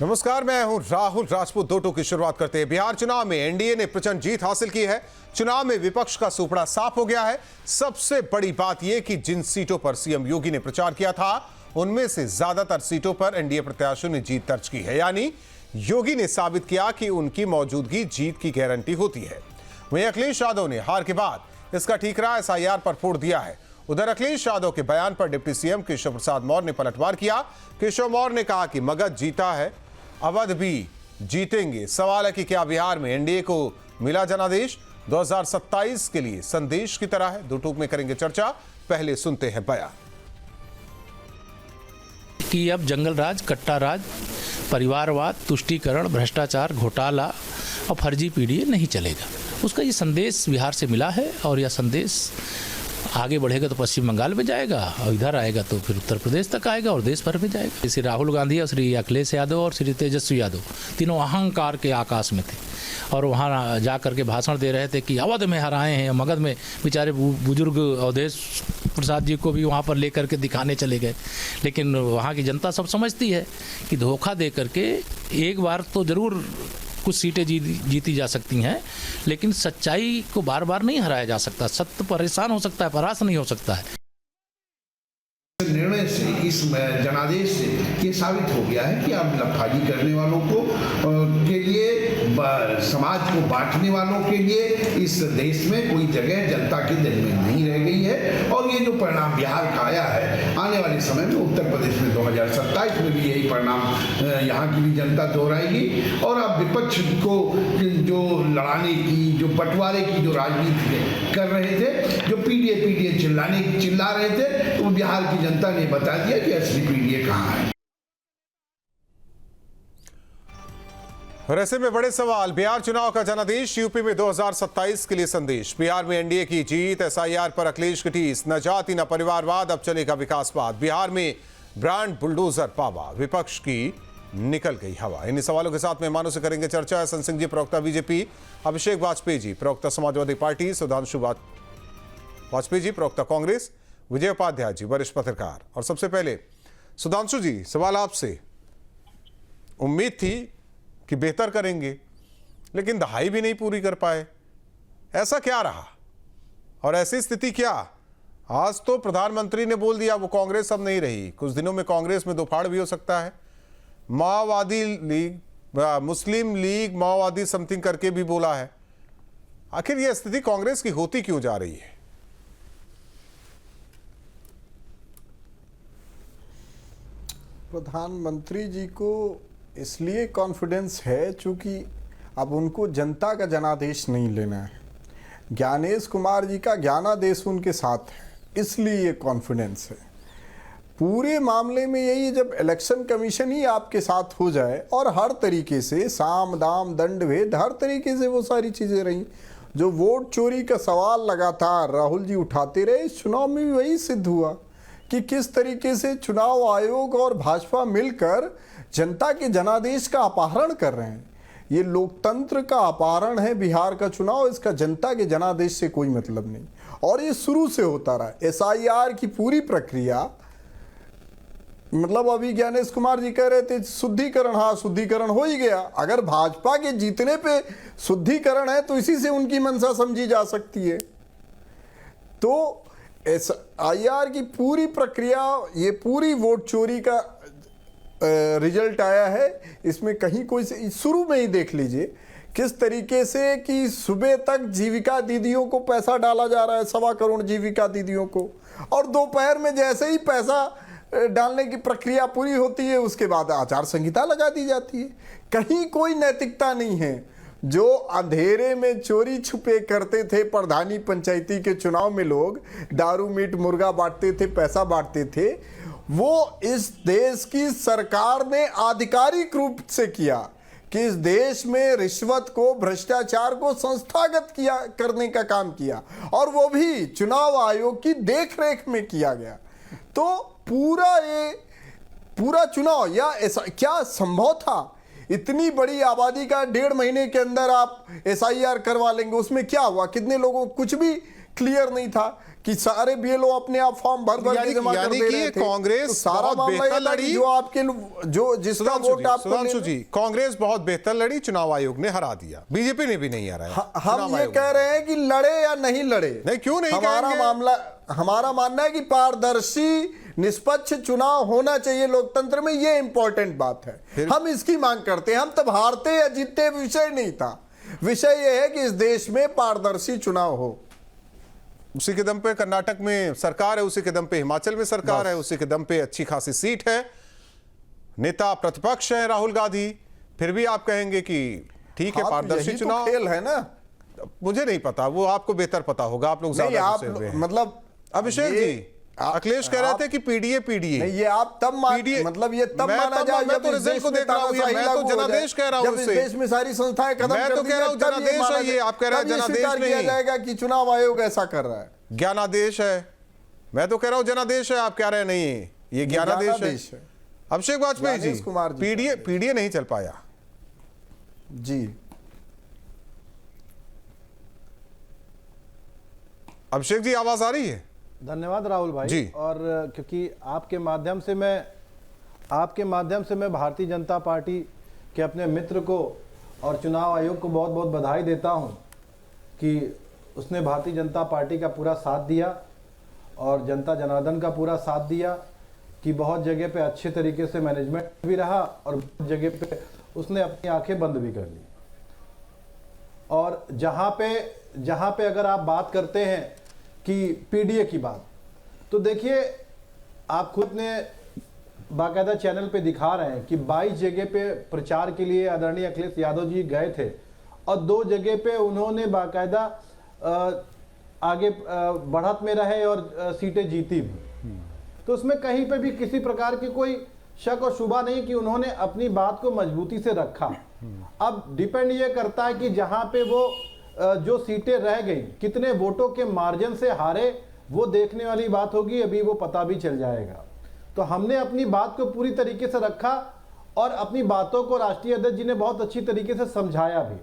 नमस्कार, मैं हूं राहुल राजपूत। दो टूक की शुरुआत करते हैं। बिहार चुनाव में एनडीए ने प्रचंड जीत हासिल की है। चुनाव में विपक्ष का सुपड़ा साफ हो गया है। सबसे बड़ी बात यह कि जिन सीटों पर सीएम योगी ने प्रचार किया था उनमें से ज्यादातर सीटों पर एनडीए प्रत्याशियों ने जीत दर्ज की है। यानी योगी ने साबित किया कि उनकी मौजूदगी जीत की गारंटी होती है। वहीं अखिलेश यादव ने हार के बाद इसका ठीकरा एसआईआर पर फोड़ दिया है। उधर अखिलेश यादव के बयान पर डिप्टी सीएम केशव प्रसाद मौर्य ने पलटवार किया। केशव मौर्य ने कहा कि मगध जीता है, अवध भी जीतेंगे। सवाल है कि क्या बिहार में एनडीए को मिला जनादेश 2027 के लिए संदेश की तरह है। दो टूक में करेंगे चर्चा। पहले सुनते हैं बयान कि अब जंगल राज, कट्टा राज, परिवारवाद, तुष्टीकरण, भ्रष्टाचार, घोटाला और फर्जी पीडीए नहीं चलेगा। उसका ये संदेश बिहार से मिला है और यह संदेश आगे बढ़ेगा तो पश्चिम बंगाल में जाएगा और इधर आएगा तो फिर उत्तर प्रदेश तक आएगा और देश भर में जाएगा। श्री राहुल गांधी और श्री अखिलेश यादव और श्री तेजस्वी यादव तीनों अहंकार के आकाश में थे और वहाँ जा करके भाषण दे रहे थे कि अवध में हराए हैं। मगध में बेचारे बुजुर्ग अवधेश प्रसाद जी को भी वहाँ पर लेकर के दिखाने चले गए। लेकिन वहाँ की जनता सब समझती है कि धोखा दे करके एक बार तो ज़रूर कुछ सीटें जीती जा सकती हैं, लेकिन सच्चाई को बार बार नहीं हराया जा सकता। सत्य परेशान हो सकता है, परास्त नहीं हो सकता है। निर्णय से, इस जनादेश से ये साबित हो गया है कि अब लफाजी करने वालों को के लिए, समाज को बांटने वालों के लिए इस देश में कोई जगह जनता के दिल में नहीं रह गई है। और ये जो परिणाम बिहार का आया है, आने वाले समय में उत्तर प्रदेश में 2027 में भी यही परिणाम यहाँ की भी जनता दोहराएगी। और अब विपक्ष को जो लड़ाने की, जो बंटवारे की जो राजनीति कर रहे थे, जो पीडीए चिल्ला रहे थे, तो बिहार की जनता ने बता दिया कि असली पीडीए कहाँ है। और ऐसे में बड़े सवाल, बिहार चुनाव का जनादेश, यूपी में 2027 के लिए संदेश। बिहार में एनडीए की जीत, एसआईआर पर अखिलेश की टीस, न जाति न परिवारवाद, अब चलेगा विकासवाद। बिहार में ब्रांड बुलडोजर पावा, विपक्ष की निकल गई हवा। इन्हीं सवालों के साथ मेहमानों से करेंगे चर्चा। एस सिंह जी, प्रवक्ता बीजेपी, अभिषेक वाजपेयी जी, प्रवक्ता समाजवादी पार्टी, सुधांशु वाजपेयी जी, प्रवक्ता कांग्रेस, विजय उपाध्याय जी, वरिष्ठ पत्रकार। और सबसे पहले सुधांशु जी, सवाल आपसे। उम्मीद थी कि बेहतर करेंगे, लेकिन दहाई भी नहीं पूरी कर पाए। ऐसा क्या रहा और ऐसी स्थिति क्या? आज तो प्रधानमंत्री ने बोल दिया वो कांग्रेस अब नहीं रही। कुछ दिनों में कांग्रेस में दोफाड़ भी हो सकता है। माओवादी लीग, मुस्लिम लीग माओवादी समथिंग करके भी बोला है। आखिर यह स्थिति कांग्रेस की होती क्यों जा रही है? प्रधानमंत्री जी को इसलिए कॉन्फिडेंस है चूंकि अब उनको जनता का जनादेश नहीं लेना है। ज्ञानेश कुमार जी का ज्ञानादेश उनके साथ है, इसलिए ये कॉन्फिडेंस है। पूरे मामले में यही है, जब इलेक्शन कमीशन ही आपके साथ हो जाए और हर तरीके से साम दाम दंड भेद, हर तरीके से वो सारी चीज़ें रहीं। जो वोट चोरी का सवाल लगातार राहुल जी उठाते रहे, इस चुनाव में भी वही सिद्ध हुआ कि किस तरीके से चुनाव आयोग और भाजपा मिलकर जनता के जनादेश का अपहरण कर रहे हैं। ये लोकतंत्र का अपहरण है बिहार का चुनाव। इसका जनता के जनादेश से कोई मतलब नहीं और ये शुरू से होता रहा। एसआईआर की पूरी प्रक्रिया, मतलब अभी ज्ञानेश कुमार जी कह रहे थे शुद्धिकरण, हाँ शुद्धिकरण हो ही गया। अगर भाजपा के जीतने पे शुद्धिकरण है तो इसी से उनकी मंशा समझी जा सकती है। तो एसआईआर की पूरी प्रक्रिया, ये पूरी वोट चोरी का रिजल्ट आया है। इसमें कहीं कोई शुरू में ही देख लीजिए किस तरीके से कि सुबह तक जीविका दीदियों को पैसा डाला जा रहा है, 1.25 करोड़ जीविका दीदियों को, और दोपहर में जैसे ही पैसा डालने की प्रक्रिया पूरी होती है उसके बाद आचार संहिता लगा दी जाती है। कहीं कोई नैतिकता नहीं है। जो अंधेरे में चोरी छुपे करते थे प्रधानी पंचायती के चुनाव में, लोग दारू मीट मुर्गा बांटते थे, पैसा बांटते थे, वो इस देश की सरकार ने आधिकारिक रूप से किया कि इस देश में रिश्वत को, भ्रष्टाचार को संस्थागत करने का काम किया, और वो भी चुनाव आयोग की देखरेख में किया गया। तो पूरा चुनाव, या ऐसा क्या संभव था? इतनी बड़ी आबादी का 1.5 महीने के अंदर आप एसआईआर करवा लेंगे। उसमें क्या हुआ? कितने लोगों को कुछ भी क्लियर नहीं था। कि सारे बीएलओ अपने आप फॉर्म भर भर के जमा कर दे रहे थे। कांग्रेस तो सारा बहुत मामला बेहतर ये था कि लड़ी। जो आपके जो जिसका वोट आपको सुधांशु जी, कांग्रेस बहुत बेहतर लड़ी, चुनाव आयोग ने हरा दिया, बीजेपी ने भी नहीं हराया। हम ये कह रहे हैं कि लड़े या नहीं लड़े, नहीं, क्यों नहीं हमारा कहेंगे? मामला, हमारा मानना है कि पारदर्शी निष्पक्ष चुनाव होना चाहिए लोकतंत्र में, ये इंपॉर्टेंट बात है। हम इसकी मांग करते हैं। हम तब हारते या जीतते विषय नहीं था, विषय यह है कि इस देश में पारदर्शी चुनाव हो। उसी के दम पे कर्नाटक में सरकार है, उसी के दम पे हिमाचल में सरकार है, उसी के दम पे अच्छी खासी सीट है, नेता प्रतिपक्ष है राहुल गांधी, फिर भी आप कहेंगे कि ठीक है पारदर्शी चुनाव। खेल है ना, मुझे नहीं पता, वो आपको बेहतर पता होगा, आप लोग ज्यादा आप घुसे हुए हैं। मतलब अभिषेक जी, अखिलेश कह रहे थे कि पीडीए नहीं, ये आप तब मतलब ये तब माना जाए मैं तो रिजल्ट को देख रहा हूं, मैं तो जनादेश कह रहा हूं, जब इस देश में सारी संस्थाएं खत्म मैं तो कह रहा हूं जनादेश है ये, आप कह रहे हैं जनादेश नहीं किया जाएगा कि चुनाव आयोग ऐसा कर रहा है। ज्ञानादेश है, मैं तो कह रहा हूं जनादेश है, आप कह रहे हैं नहीं, ये ज्ञानादेश है। अभिषेक वाजपेयी जी, पीडीए नहीं चल पाया जी। अभिषेक जी, आवाज आ रही है? धन्यवाद राहुल भाई जी। और क्योंकि आपके माध्यम से मैं भारतीय जनता पार्टी के अपने मित्र को और चुनाव आयोग को बहुत बहुत बधाई देता हूं कि उसने भारतीय जनता पार्टी का पूरा साथ दिया और जनता जनार्दन का पूरा साथ दिया कि बहुत जगह पे अच्छे तरीके से मैनेजमेंट भी रहा और बहुत जगह पे उसने अपनी आंखें बंद भी कर ली। और जहाँ पे अगर आप बात करते हैं कि पीडीए की बात, तो देखिए आप खुद ने बाकायदा चैनल पे दिखा रहे हैं कि 22 जगह पे प्रचार के लिए आदरणीय अखिलेश यादव जी गए थे और 2 जगह पे उन्होंने बाकायदा आगे बढ़त में रहे और सीटें जीती भी। तो उसमें कहीं पे भी किसी प्रकार की कोई शक और शुबा नहीं कि उन्होंने अपनी बात को मजबूती से रखा। अब डिपेंड ये करता है कि जहां पे वो जो सीटें रह गई कितने वोटों के मार्जिन से हारे, वो देखने वाली बात होगी, अभी वो पता भी चल जाएगा। तो हमने अपनी बात को पूरी तरीके से रखा और अपनी बातों को राष्ट्रीय अध्यक्ष जी ने बहुत अच्छी तरीके से समझाया भी,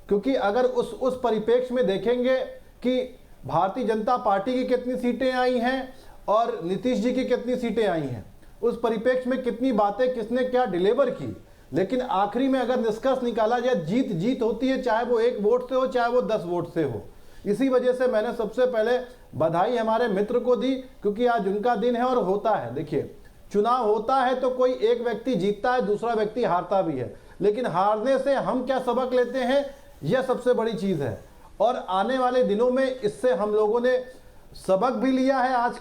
क्योंकि अगर उस परिप्रेक्ष्य में देखेंगे कि भारतीय जनता पार्टी की कितनी सीटें आई हैं और नीतीश जी की कितनी सीटें आई हैं, उस परिप्रेक्ष्य में कितनी बातें किसने क्या डिलीवर की, लेकिन आखिरी में अगर निष्कर्ष निकाला जाए जीत होती है, चाहे वो 1 वोट से हो चाहे वो 10 वोट से हो। इसी वजह से मैंने सबसे पहले बधाई हमारे मित्र को दी, क्योंकि आज उनका दिन है और होता है। देखिए, चुनाव होता है तो कोई एक व्यक्ति जीतता है, दूसरा व्यक्ति हारता भी है, लेकिन हारने से हम क्या सबक लेते हैं, यह सबसे बड़ी चीज है। और आने वाले दिनों में इससे हम लोगों ने सबक भी लिया है। आज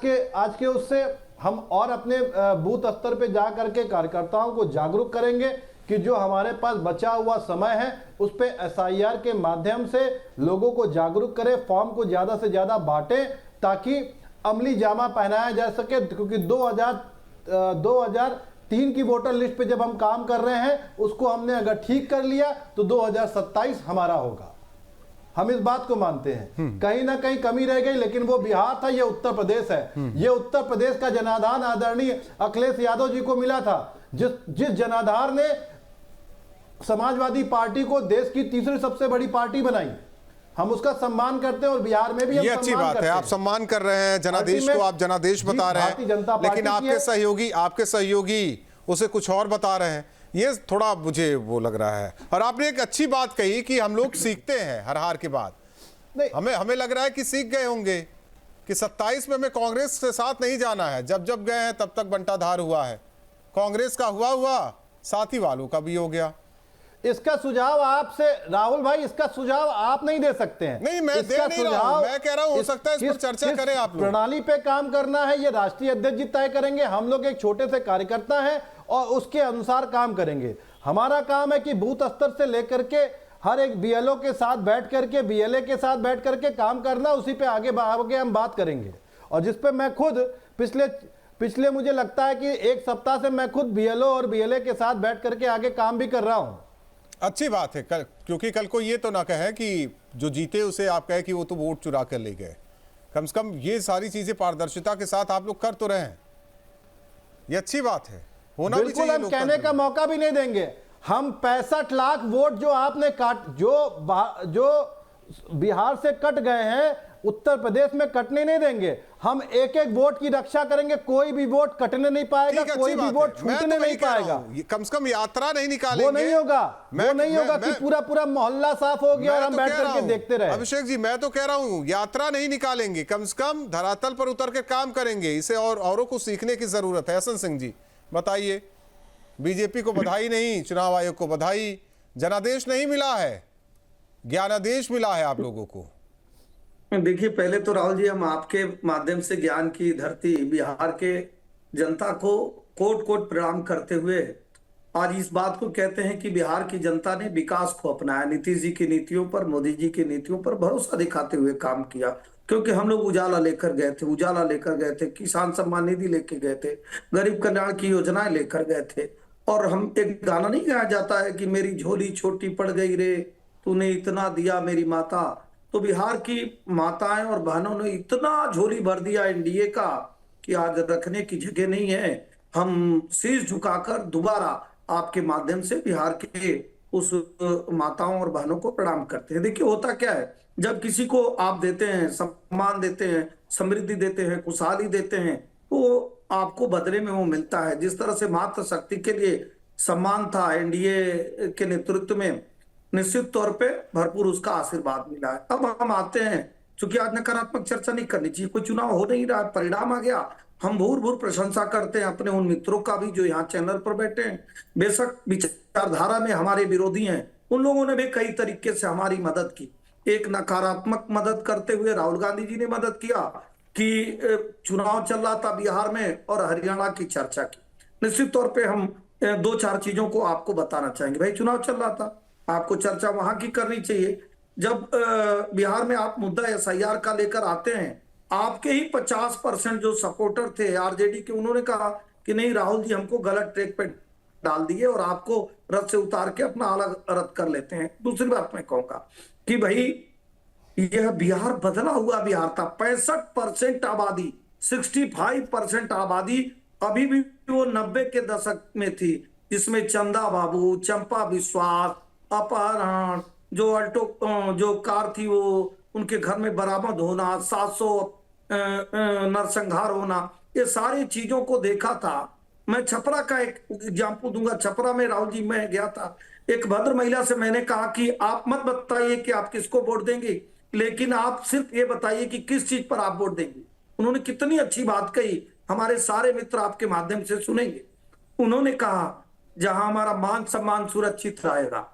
के उससे हम और अपने बूथ स्तर पे जा करके कार्यकर्ताओं को जागरूक करेंगे कि जो हमारे पास बचा हुआ समय है उस पे एसआईआर के माध्यम से लोगों को जागरूक करें, फॉर्म को ज्यादा से ज्यादा बांटें ताकि अमली जामा पहनाया जा सके। क्योंकि 2003 की वोटर लिस्ट पे जब हम काम कर रहे हैं, उसको हमने अगर ठीक कर लिया तो 2027 हमारा होगा। हम इस बात को मानते हैं। कहीं ना कहीं कमी रह गई, लेकिन वो बिहार था, ये उत्तर प्रदेश है। ये उत्तर प्रदेश का जनाधार आदरणीय अखिलेश यादव जी को मिला था, जिस जनाधार ने समाजवादी पार्टी को देश की तीसरी सबसे बड़ी पार्टी बनाई। हम उसका सम्मान करते हैं और बिहार में भी हम ये अच्छी बात है, आप सम्मान कर रहे हैं जनादेश को, आप जनादेश बता रहे हैं, लेकिन आपके सहयोगी उसे कुछ और बता रहे हैं। ये थोड़ा मुझे वो लग रहा है। और आपने एक अच्छी बात कही कि हम लोग सीखते हैं हर हार के बाद। हमें लग रहा है कि सीख गए होंगे कि 27 में हमें कांग्रेस के साथ नहीं जाना है। जब गए हैं तब तक बंटाधार हुआ है, कांग्रेस का हुआ, साथी वालों का भी हो गया। इसका सुझाव आपसे राहुल भाई, इसका सुझाव आप नहीं दे सकते हैं। नहीं, मैं दे नहीं रहा हूं, मैं कह रहा हूं हो सकता है इस पर चर्चा करें आप लोग। प्रणाली पे काम करना है ये राष्ट्रीय अध्यक्ष जी तय करेंगे। हम लोग एक छोटे से कार्यकर्ता हैं और उसके अनुसार काम करेंगे। हमारा काम है कि बूथ स्तर से लेकर के हर एक बीएलओ के साथ बैठ करके, बीएलए के साथ बैठ करके काम करना, उसी पे आगे हम बात करेंगे। और जिसपे मैं खुद पिछले मुझे लगता है कि 1 सप्ताह से मैं खुद बीएलओ और बीएलए के साथ बैठ करके आगे काम भी कर रहा हूं। अच्छी बात है, क्योंकि कल को ये तो ना कहे कि जो जीते उसे आप कहे कि वो तो वोट चुरा कर ले गए। कम से कम ये सारी चीजें पारदर्शिता के साथ आप लोग कर तो रहे हैं, ये अच्छी बात है, होना भी चाहिए। हम कहने का मौका भी नहीं देंगे। हम 65 लाख वोट जो आपने जो बिहार से कट गए हैं, उत्तर प्रदेश में कटने नहीं देंगे। हम एक एक वोट की रक्षा करेंगे, कोई भी वोट कटने नहीं पाएगा, ठीक है, कोई अच्छी भी बात वोट है। मैं छूटने तो वही नहीं कह रहा पाएगा। हूं, कम से कम यात्रा नहीं निकालेंगे। वो नहीं होगा, वो नहीं होगा कि पूरा पूरा मोहल्ला साफ हो गया और हम बैठ करके देखते रहे। अभिषेक जी, मैं तो कह रहा हूं यात्रा नहीं निकालेंगे, कम से कम धरातल पर उतर के काम करेंगे। इसे और औरों को सीखने की जरूरत है। हसन सिंह जी बताइए, बीजेपी को बधाई नहीं, चुनाव आयोग को बधाई, जनादेश नहीं मिला है, ज्ञानादेश मिला है आप लोगों को। देखिए, पहले तो राहुल जी, हम आपके माध्यम से ज्ञान की धरती बिहार के जनता को कोट कोट प्रणाम करते हुए आज इस बात को कहते हैं कि बिहार की जनता ने विकास को अपनाया, नीतीश जी की नीतियों पर, मोदी जी की नीतियों पर भरोसा दिखाते हुए काम किया। क्योंकि हम लोग उजाला लेकर गए थे, उजाला लेकर गए थे, किसान सम्मान निधि लेके गए थे, गरीब कल्याण की योजनाएं लेकर गए थे। और हम एक गाना नहीं गाया जाता है कि मेरी झोली छोटी पड़ गई रे, तूने इतना दिया मेरी माता। तो बिहार की माताएं और बहनों ने इतना झोली भर दिया एनडीए का कि आज रखने की जगह नहीं है। हम शीश झुकाकर दोबारा आपके माध्यम से बिहार के उस माताओं और बहनों को प्रणाम करते हैं। देखिए, होता क्या है, जब किसी को आप देते हैं, सम्मान देते हैं, समृद्धि देते हैं, खुशहाली देते हैं, तो आपको बदले में वो मिलता है। जिस तरह से मातृशक्ति के लिए सम्मान था एनडीए के नेतृत्व में, निश्चित तौर पे भरपूर उसका आशीर्वाद मिला है। अब हम आते हैं, चूंकि आज नकारात्मक चर्चा नहीं करनी चाहिए, कोई चुनाव हो नहीं रहा, परिणाम आ गया। हम भूर भूर प्रशंसा करते हैं अपने उन मित्रों का भी जो यहाँ चैनल पर बैठे हैं। बेशक विचारधारा में हमारे विरोधी हैं, उन लोगों ने भी कई तरीके से हमारी मदद की। एक नकारात्मक मदद करते हुए राहुल गांधी जी ने मदद किया कि चुनाव चल रहा था बिहार में और हरियाणा की चर्चा की। निश्चित तौर पे हम दो चार चीजों को आपको बताना चाहेंगे। भाई, चुनाव चल रहा था, आपको चर्चा वहां की करनी चाहिए। जब बिहार में आप मुद्दा एसआईआर का लेकर आते हैं, आपके ही 50% जो सपोर्टर थे आरजेडी के, उन्होंने कहा कि नहीं राहुल जी, हमको गलत ट्रैक पे डाल दिए और आपको रथ से उतार के अपना अलग रथ कर लेते हैं। दूसरी बात मैं कहूंगा कि भाई, यह बिहार बदला हुआ बिहार था। 65% आबादी, 65% आबादी अभी भी वो 90 के दशक में थी, जिसमें चंदा बाबू, चंपा विश्वास, अपहरण, जो अल्टो जो कार थी वो उनके घर में बरामद होना, 700 नरसंहार होना, ये सारी चीजों को देखा था। मैं छपरा का एक एग्जाम्पल दूंगा। छपरा में राहुल जी मैं गया था, एक भद्र महिला से मैंने कहा कि आप मत बताइए कि आप किसको वोट देंगे, लेकिन आप सिर्फ ये बताइए कि किस चीज पर आप वोट देंगे। उन्होंने कितनी अच्छी बात कही, हमारे सारे मित्र आपके माध्यम से सुनेंगे। उन्होंने कहा, जहां हमारा मान सम्मान सुरक्षित रहेगा,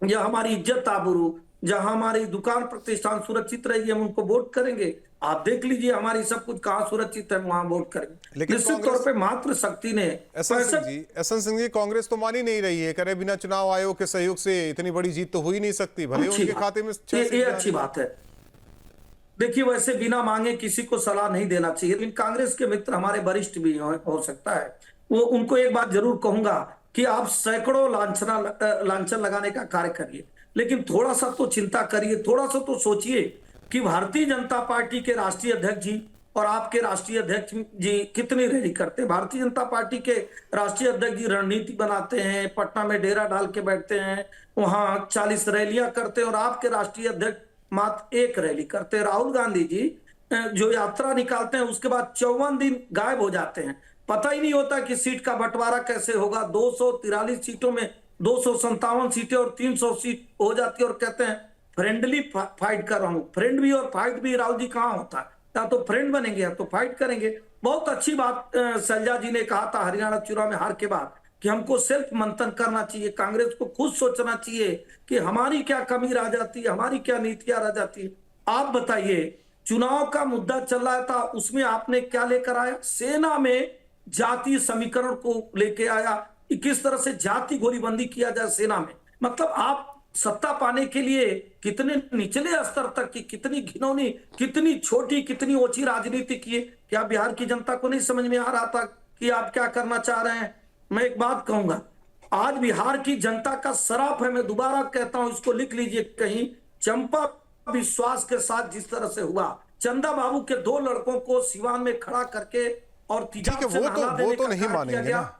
या हमारी इज्जत आबरू, जहां हमारी दुकान प्रतिष्ठान सुरक्षित रहेगी, हम उनको वोट करेंगे। आप देख लीजिए हमारी सब कुछ कहां सुरक्षित है, वहां वोट करेंगे। निश्चित तौर पे मातृशक्ति ने एहसन सिंह जी, कांग्रेस तो मान ही नहीं रही है, करे बिना चुनाव आयोग के सहयोग से इतनी बड़ी जीत तो हो ही नहीं सकती, भले उनके खाते में ये अच्छी बात है। देखिए, वैसे बिना मांगे किसी को सलाह नहीं देना चाहिए, लेकिन कांग्रेस के मित्र हमारे वरिष्ठ भी हो सकता है, वो उनको एक बात जरूर कहूंगा कि आप सैकड़ों लांछन लगाने का कार्य करिए, लेकिन थोड़ा सा तो चिंता करिए, थोड़ा सा तो सोचिए कि भारतीय जनता पार्टी के राष्ट्रीय अध्यक्ष जी और आपके राष्ट्रीय अध्यक्ष जी कितनी रैली करते हैं। भारतीय जनता पार्टी के राष्ट्रीय अध्यक्ष जी रणनीति बनाते हैं, पटना में डेरा डाल के बैठते हैं, वहां 40 रैलियां करते हैं, और आपके राष्ट्रीय अध्यक्ष मात्र एक रैली करते हैं। राहुल गांधी जी जो यात्रा निकालते हैं, उसके बाद 54 दिन गायब हो जाते हैं, पता ही नहीं होता कि सीट का बंटवारा कैसे होगा। 243 सीटों में 257 सीटें और 300 सीट हो जाती है, और कहते हैं फ्रेंडली फाइट कर रहा हूं। फ्रेंड भी और फाइट भी राहुल जी कहां होता है, या तो फ्रेंड बनेंगे या तो फाइट करेंगे। बहुत अच्छी बात शैलजा जी ने कहा था हरियाणा चुनाव में हार के बाद कि हमको सेल्फ मंथन करना चाहिए, कांग्रेस को खुद सोचना चाहिए कि हमारी क्या कमी रह जाती है, हमारी क्या नीतियां रह जाती है। आप बताइए, चुनाव का मुद्दा चल रहा था, उसमें आपने क्या लेकर आया? सेना में जातीय समीकरण को लेके आया कि किस तरह से जाति गोलीबंदी किया जाए सेना में। मतलब आप सत्ता पाने के लिए कितने निचले स्तर तक की, कितनी घिनौनी, कितनी छोटी, कितनी ओछी राजनीति की। क्या बिहार की जनता को नहीं समझ में आ रहा था कि आप क्या करना चाह रहे हैं? मैं एक बात कहूंगा, आज बिहार की जनता का सराप है, मैं दोबारा कहता हूं, इसको लिख लीजिए कहीं। चंपा विश्वास के साथ जिस तरह से हुआ, चंदा बाबू के 2 लड़कों को सिवान में खड़ा करके और वो तो नहीं मानेंगे ना,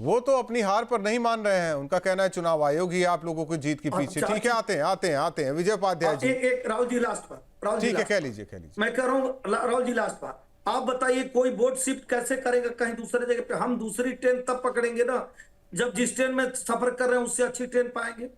वो तो अपनी हार पर नहीं मान रहे हैं। उनका कहना है चुनाव आयोग ही आप लोगों को जीत के पीछे। ठीक है, आते हैं विजय उपाध्याय जी। एक राहुल जी लास्ट पर राहुल जी ठीक है, last कह बात। लीजिए मैं कह रहा हूँ राहुल जी लास्ट बात, आप बताइए कोई बोट शिफ्ट कैसे करेगा कहीं दूसरे जगह पे? हम दूसरी ट्रेन तब पकड़ेंगे ना जब जिस ट्रेन में सफर कर रहे हैं उससे अच्छी ट्रेन पाएंगे।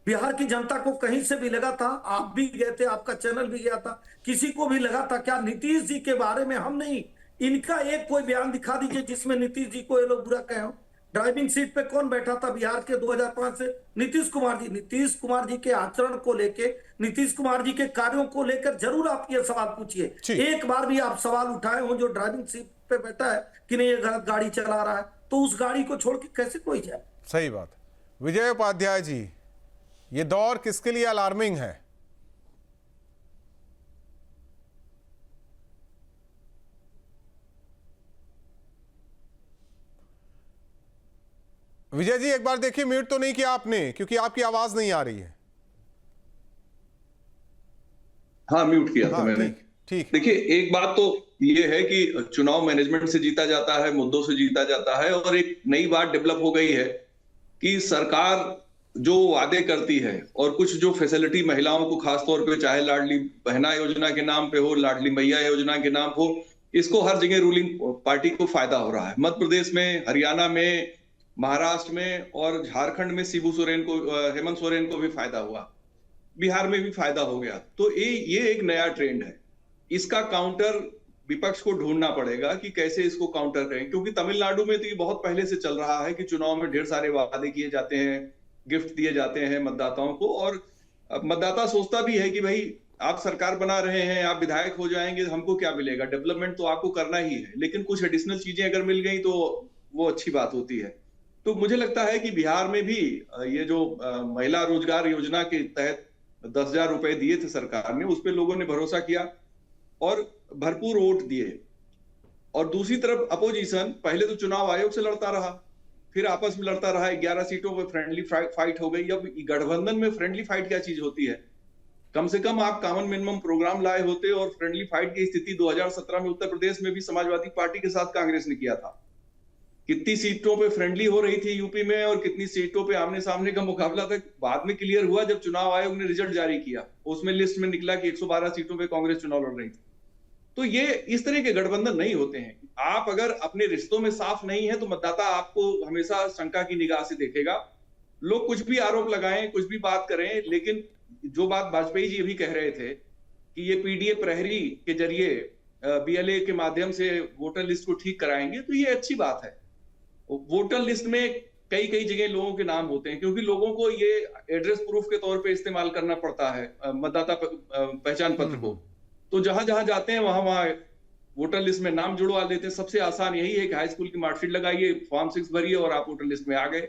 बिहार की जनता को कहीं से भी लगा था, आप भी गए थे, आपका चैनल भी गया था, किसी को भी लगा था क्या नीतीश जी के बारे में हम नहीं, इनका एक कोई बयान दिखा दीजिए जिसमें नीतीश जी को ये लोग बुरा कहे हो। ड्राइविंग सीट पे कौन बैठा था बिहार के 2005 से? नीतीश कुमार जी। नीतीश कुमार जी के आचरण को लेके, नीतीश कुमार जी के कार्यों को लेकर जरूर आप ये सवाल पूछिए। ठीक। एक बार भी आप सवाल उठाए हो जो ड्राइविंग सीट पे बैठा है कि नहीं ये गलत गाड़ी चला रहा है, तो उस गाड़ी को छोड़ के कैसे कोई जाए? सही बात। विजय उपाध्याय जी, ये दौर किसके लिए अलार्मिंग है? विजय जी एक बार देखिए, म्यूट तो नहीं किया आपने क्योंकि आपकी आवाज नहीं आ रही है। हाँ, म्यूट किया था मैंने। ठीक। देखिए, एक बात तो ये है कि चुनाव मैनेजमेंट से जीता जाता है, मुद्दों से जीता जाता है, और एक नई बात डेवलप हो गई है कि सरकार जो वादे करती है और कुछ जो फैसिलिटी महिलाओं को खासतौर पे, चाहे लाडली बहना योजना के नाम पे हो, लाडली मैया योजना के नाम हो, इसको हर जगह रूलिंग पार्टी को फायदा हो रहा है। मध्य प्रदेश में, हरियाणा में, महाराष्ट्र में और झारखंड में शिबू सोरेन को, हेमंत सोरेन को भी फायदा हुआ, बिहार में भी फायदा हो गया। तो ये एक नया ट्रेंड है। इसका काउंटर विपक्ष को ढूंढना पड़ेगा कि कैसे इसको काउंटर करें, क्योंकि तमिलनाडु में तो ये बहुत पहले से चल रहा है कि चुनाव में ढेर सारे वादे किए जाते हैं, गिफ्ट दिए जाते हैं मतदाताओं को, और मतदाता सोचता भी है कि भाई आप सरकार बना रहे हैं, आप विधायक हो जाएंगे, हमको क्या मिलेगा? डेवलपमेंट तो आपको करना ही है, लेकिन कुछ एडिशनल चीजें अगर मिल गई तो वो अच्छी बात होती है। तो मुझे लगता है कि बिहार में भी ये जो महिला रोजगार योजना के तहत 10,000 रुपए दिए थे सरकार ने, उस पर लोगों ने भरोसा किया और भरपूर वोट दिए। और दूसरी तरफ अपोजिशन पहले तो चुनाव आयोग से लड़ता रहा, फिर आपस में लड़ता रहा, 11 सीटों पे फ्रेंडली फाइट हो गई। अब गठबंधन में फ्रेंडली फाइट क्या चीज होती है? कम से कम आप कॉमन मिनिमम प्रोग्राम लाए होते, और फ्रेंडली फाइट की स्थिति 2017 में उत्तर प्रदेश में भी समाजवादी पार्टी के साथ कांग्रेस ने किया था। कितनी सीटों पे फ्रेंडली हो रही थी यूपी में और कितनी सीटों पे आमने सामने का मुकाबला तक बाद में क्लियर हुआ जब चुनाव आयोग ने रिजल्ट जारी किया। उसमें लिस्ट में निकला कि 112 सीटों पे कांग्रेस चुनाव लड़ रही थी। तो ये इस तरह के गठबंधन नहीं होते हैं। आप अगर अपने रिश्तों में साफ नहीं है तो मतदाता आपको हमेशा शंका की निगाह से देखेगा। लोग कुछ भी आरोप लगाएं, कुछ भी बात करें, लेकिन जो बात वाजपेयी जी भी कह रहे थे कि ये पीडीए प्रहरी के जरिए बीएलए के माध्यम से वोटर लिस्ट को ठीक कराएंगे, तो ये अच्छी बात है। वोटर लिस्ट में कई जगह लोगों के नाम होते हैं, क्योंकि लोगों को ये एड्रेस प्रूफ के तौर पे इस्तेमाल करना पड़ता है मतदाता पहचान पत्र को। तो जहां जहां जाते हैं वहां वोटर लिस्ट में नाम जुड़वा देते हैं। सबसे आसान यही है कि हाई स्कूल की मार्कशीट लगाइए, फॉर्म 6 भरिए और आप वोटर लिस्ट में आ गए।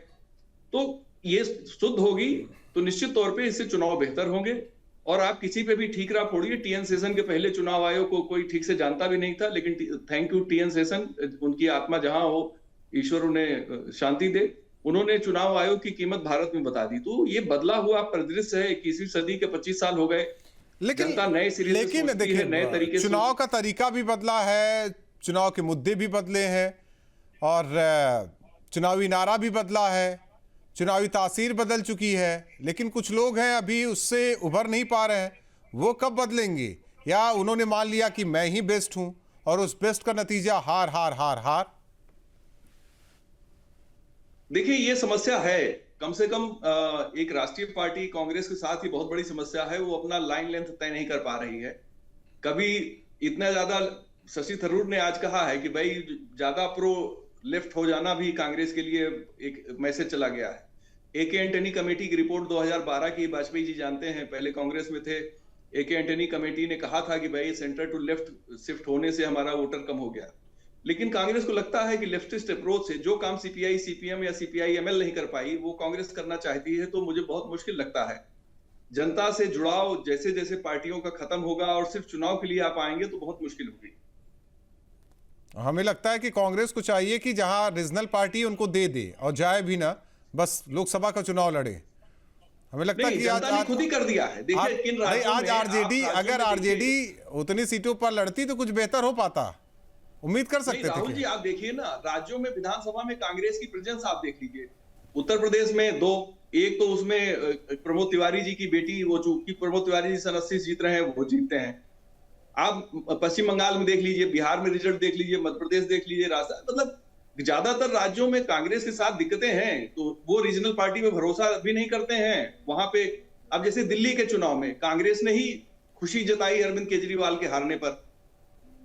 तो ये शुद्ध होगी तो निश्चित तौर पे इससे चुनाव बेहतर होंगे। और आप किसी पे भी ठीकरा फोड़िए, टीएन सेशन के पहले चुनाव आयोग को कोई ठीक से जानता भी नहीं था, लेकिन थैंक यू टीएन सेशन, उनकी आत्मा जहां हो ईश्वर उन्हें शांति दे, उन्होंने चुनाव आयोग की कीमत भारत में बता दी। तो ये बदला हुआ परिदृश्य है। 21वीं सदी के 25 साल हो गए, जनता नए सिरे से सोचती है, नए तरीके से। चुनाव का तरीका भी बदला है, चुनाव के मुद्दे भी बदले हैं, और चुनावी नारा भी बदला है, चुनावी तासीर बदल चुकी है। लेकिन कुछ लोग हैं अभी उससे उभर नहीं पा रहे हैं। वो कब बदलेंगे? या उन्होंने मान लिया कि मैं ही बेस्ट हूं और उस बेस्ट का नतीजा हार हार हार हार? देखिए, ये समस्या है। कम से कम एक राष्ट्रीय पार्टी कांग्रेस के साथ ही बहुत बड़ी समस्या है, वो अपना लाइन लेंथ तय नहीं कर पा रही है। कभी इतना ज्यादा, शशि थरूर ने आज कहा है कि भाई ज्यादा प्रो लेफ्ट हो जाना भी कांग्रेस के लिए एक मैसेज चला गया है। एके एंटनी कमेटी की रिपोर्ट 2012 की, वाजपेयी जी जानते हैं, पहले कांग्रेस में थे। एके एंटनी कमेटी ने कहा था कि भाई सेंटर टू लेफ्ट शिफ्ट होने से हमारा वोटर कम हो गया। लेकिन कांग्रेस को लगता है कि लेफ्टिस्ट अप्रोच से जो काम सीपीआई सीपीएम या सीपीआई एमएल नहीं कर पाई, वो कांग्रेस करना चाहती है। तो मुझे बहुत मुश्किल लगता है। जनता से जुड़ाव जैसे जैसे पार्टियों का खत्म होगा और सिर्फ चुनाव के लिए आप आएंगे तो बहुत मुश्किल होगी। हमें लगता है कि कांग्रेस को चाहिए कि जहां रीजनल पार्टी उनको दे दे और जाए भी ना, बस लोकसभा का चुनाव लड़े। हमें लगता है कि आज खुद ही कर दिया है। देखिए, किन राज्यों में आज आरजेडी, अगर आरजेडी उतनी सीटों पर लड़ती तो कुछ बेहतर हो पाता, उम्मीद कर सकते थे। राहुल जी, आप देखिए ना, राज्यों में विधानसभा में कांग्रेस की प्रेजेंस आप देख लीजिए। उत्तर प्रदेश में 2, एक तो उसमें प्रमोद तिवारी जी की बेटी, वो चूंकि प्रमोद तिवारी जी सन 80 जीत रहे हैं, वो जीतते हैं। आप पश्चिम बंगाल में देख लीजिए, बिहार में रिजल्ट देख लीजिए, मध्य प्रदेश देख लीजिए, राजस्थान, मतलब ज्यादातर राज्यों में कांग्रेस के साथ दिक्कतें हैं, तो वो रीजनल पार्टी में भरोसा भी नहीं करते हैं वहां पे। अब जैसे दिल्ली के चुनाव में कांग्रेस ने ही खुशी जताई अरविंद केजरीवाल के हारने पर,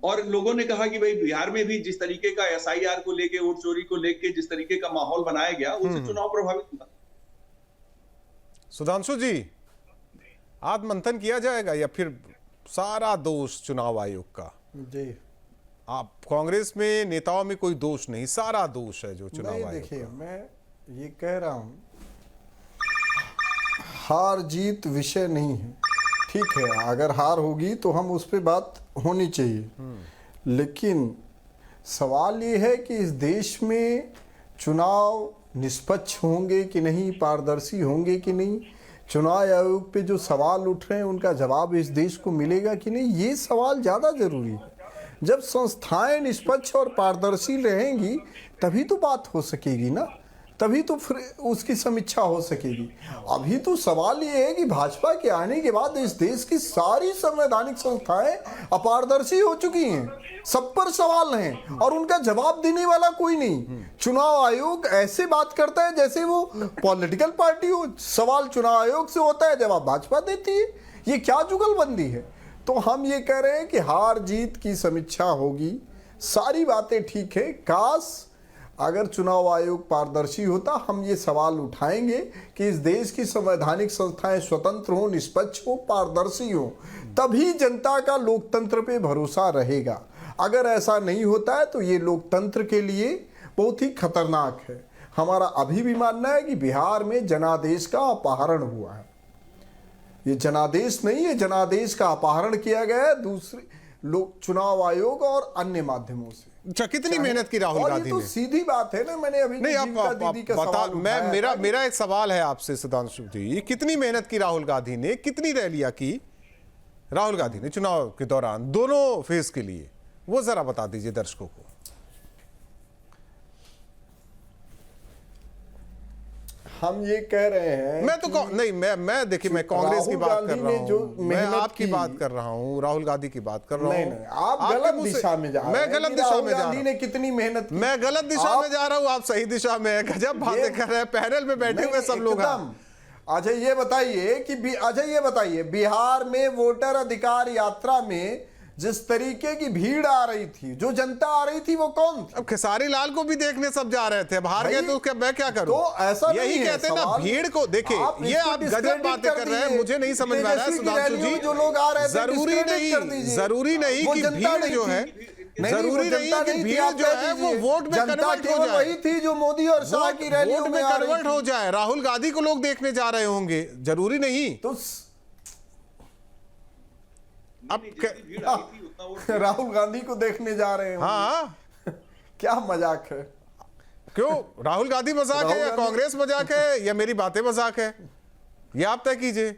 और लोगों ने कहा कि भाई बिहार में भी जिस तरीके का SIR को लेके, वोट चोरी को लेके जिस तरीके का माहौल बनाया गया, उससे चुनाव प्रभावित हुआ। सुधांशु जी, आत्ममंथन किया जाएगा या फिर सारा दोष चुनाव आयोग का? जी, आप कांग्रेस में नेताओं में कोई दोष नहीं, सारा दोष है जो चुनाव नहीं, आयोग देखिए का। मैं ये कह रहा हूं, हार जीत विषय नहीं है। ठीक है, अगर हार होगी तो हम उस पर बात होनी चाहिए, लेकिन सवाल ये है कि इस देश में चुनाव निष्पक्ष होंगे कि नहीं, पारदर्शी होंगे कि नहीं, चुनाव आयोग पे जो सवाल उठ रहे हैं उनका जवाब इस देश को मिलेगा कि नहीं, ये सवाल ज़्यादा जरूरी है। जब संस्थाएं निष्पक्ष और पारदर्शी रहेंगी तभी तो बात हो सकेगी ना, तभी तो फिर उसकी समीक्षा हो सकेगी। अभी तो सवाल ये है कि भाजपा के आने के बाद इस देश की सारी संवैधानिक संस्थाएं अपारदर्शी हो चुकी हैं, सब पर सवाल हैं और उनका जवाब देने वाला कोई नहीं। चुनाव आयोग ऐसे बात करता है जैसे वो पॉलिटिकल पार्टी हो, सवाल चुनाव आयोग से होता है, जवाब भाजपा देती है। ये क्या जुगलबंदी है? तो हम ये कह रहे हैं कि हार जीत की समीक्षा होगी, सारी बातें ठीक है। काश अगर चुनाव आयोग पारदर्शी होता, हम ये सवाल उठाएंगे कि इस देश की संवैधानिक संस्थाएं स्वतंत्र हो, निष्पक्ष हो, पारदर्शी हो, तभी जनता का लोकतंत्र पे भरोसा रहेगा। अगर ऐसा नहीं होता है तो ये लोकतंत्र के लिए बहुत ही खतरनाक है। हमारा अभी भी मानना है कि बिहार में जनादेश का अपहरण हुआ है। ये जनादेश नहीं है, जनादेश का अपहरण किया गया है दूसरे लोग, चुनाव आयोग और अन्य माध्यमों से। अच्छा, कितनी मेहनत की राहुल गांधी तो ने? सीधी बात है ना, मैंने अभी नहीं, आप दीदी का बता, सवाल मैं उठाया था। मेरा एक सवाल है आपसे सुधांशु जी, कितनी मेहनत की राहुल गांधी ने, कितनी रैलियां की राहुल गांधी ने चुनाव के दौरान दोनों फेज के लिए, वो जरा बता दीजिए दर्शकों को। हम ये कह रहे हैं, मैं तो नहीं, मैं देखिए, मैं कांग्रेस की बात कर रहा हूँ, मैं आपकी बात कर रहा हूँ, राहुल गांधी की बात कर रहा हूँ। नहीं, आप गलत दिशा में जा रहे हैं। मैं गलत दिशा में जा रहा हूँ। ने कितनी मेहनत की? मैं गलत दिशा में जा रहा हूँ, आप सही दिशा में हैं। गजब बातें कर रहे हैं, पैनल में बैठे हुए सब लोग। अच्छा ये बताइए बिहार में वोटर अधिकार यात्रा में जिस तरीके की भीड़ आ रही थी, जो जनता आ रही थी, वो कौन थी? अब खेसारी लाल को भी देखने सब जा रहे थे, बाहर गए तो क्या, मैं क्या करूं? तो ऐसा यही कहते हैं ना, भीड़ को देखिए, ये आप गजब बातें कर रहे हैं, मुझे नहीं समझ में आ रहा है सुधांशु जी। जो लोग आ रहे थे, जरूरी नहीं कि भीड़ जो है, जरूरी नहीं कि भीड़ जो है वो वोट में कन्वर्ट हो जाए। वही थी जो मोदी और शाह की रैलियों में कन्वर्ट हो जाए। राहुल गांधी को लोग देखने जा रहे होंगे, जरूरी नहीं। तो अब राहुल गांधी को देखने जा रहे हैं। हाँ, क्या मजाक है? क्यों राहुल गांधी मजाक है या कांग्रेस मजाक है या मेरी बातें मजाक है, ये आप तय कीजिए।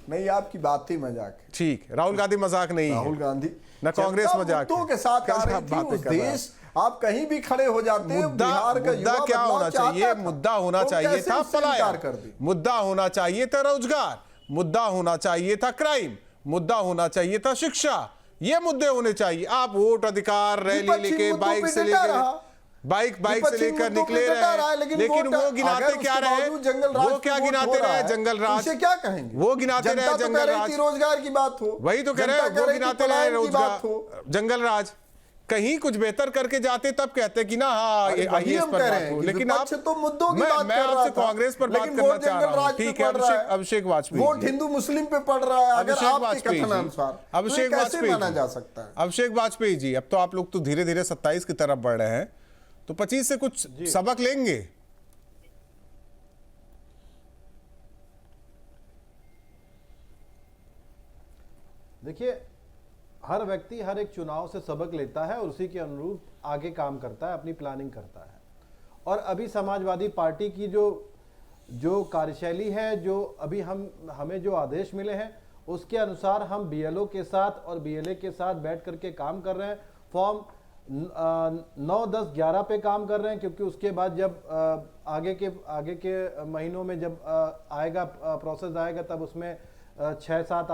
नहीं, आपकी बातें मजाक है। ठीक, राहुल गांधी मजाक नहीं है, राहुल गांधी ना कांग्रेस मजाक है। के साथ आ रही थी उस देश, आप कहीं भी खड़े हो जाते हैं। बिहार का मुद्दा क्या होना चाहिए? मुद्दा होना चाहिए था पलायन, मुद्दा होना चाहिए था रोजगार, मुद्दा होना चाहिए था क्राइम, मुद्दा होना चाहिए था शिक्षा, ये मुद्दे होने चाहिए। आप वोट अधिकार रैली लेके बाइक से लेकर निकले रहे, लेकिन वो गिनाते क्या रहे? वो क्या गिनाते रहे? जंगल राज। क्या कहेंगे? वो गिनाते रहे जंगल राज। रोजगार की बात हो, वही तो कह रहे हैं, वो गिनाते रहे रोजगार, जंगल राज। कहीं कुछ बेहतर करके जाते तब कहते कि ना हाँ वही हम कह रहे हैं, लेकिन आप तो मुद्दों की बात मैं आपसे कांग्रेस पर बात करना चाह रहा हूं। ठीक है, अभिषेक वाजपेयी, वोट हिंदू मुस्लिम पे पड़ रहा है। अभिषेक वाजपेयी माना जा सकता है? अभिषेक वाजपेयी जी, अब तो आप लोग तो धीरे धीरे 27 की तरफ बढ़ रहे हैं, तो 25 से कुछ सबक लेंगे? देखिए, हर व्यक्ति हर एक चुनाव से सबक लेता है और उसी के अनुरूप आगे काम करता है, अपनी प्लानिंग करता है। और अभी समाजवादी पार्टी की जो कार्यशैली है, जो अभी हमें जो आदेश मिले हैं, उसके अनुसार हम BLO के साथ और BLA के साथ बैठ करके काम कर रहे हैं। फॉर्म 9, 10, 11 पे काम कर रहे हैं, क्योंकि उसके बाद जब आगे के महीनों में जब आएगा प्रोसेस आएगा, तब उसमें 6, 7,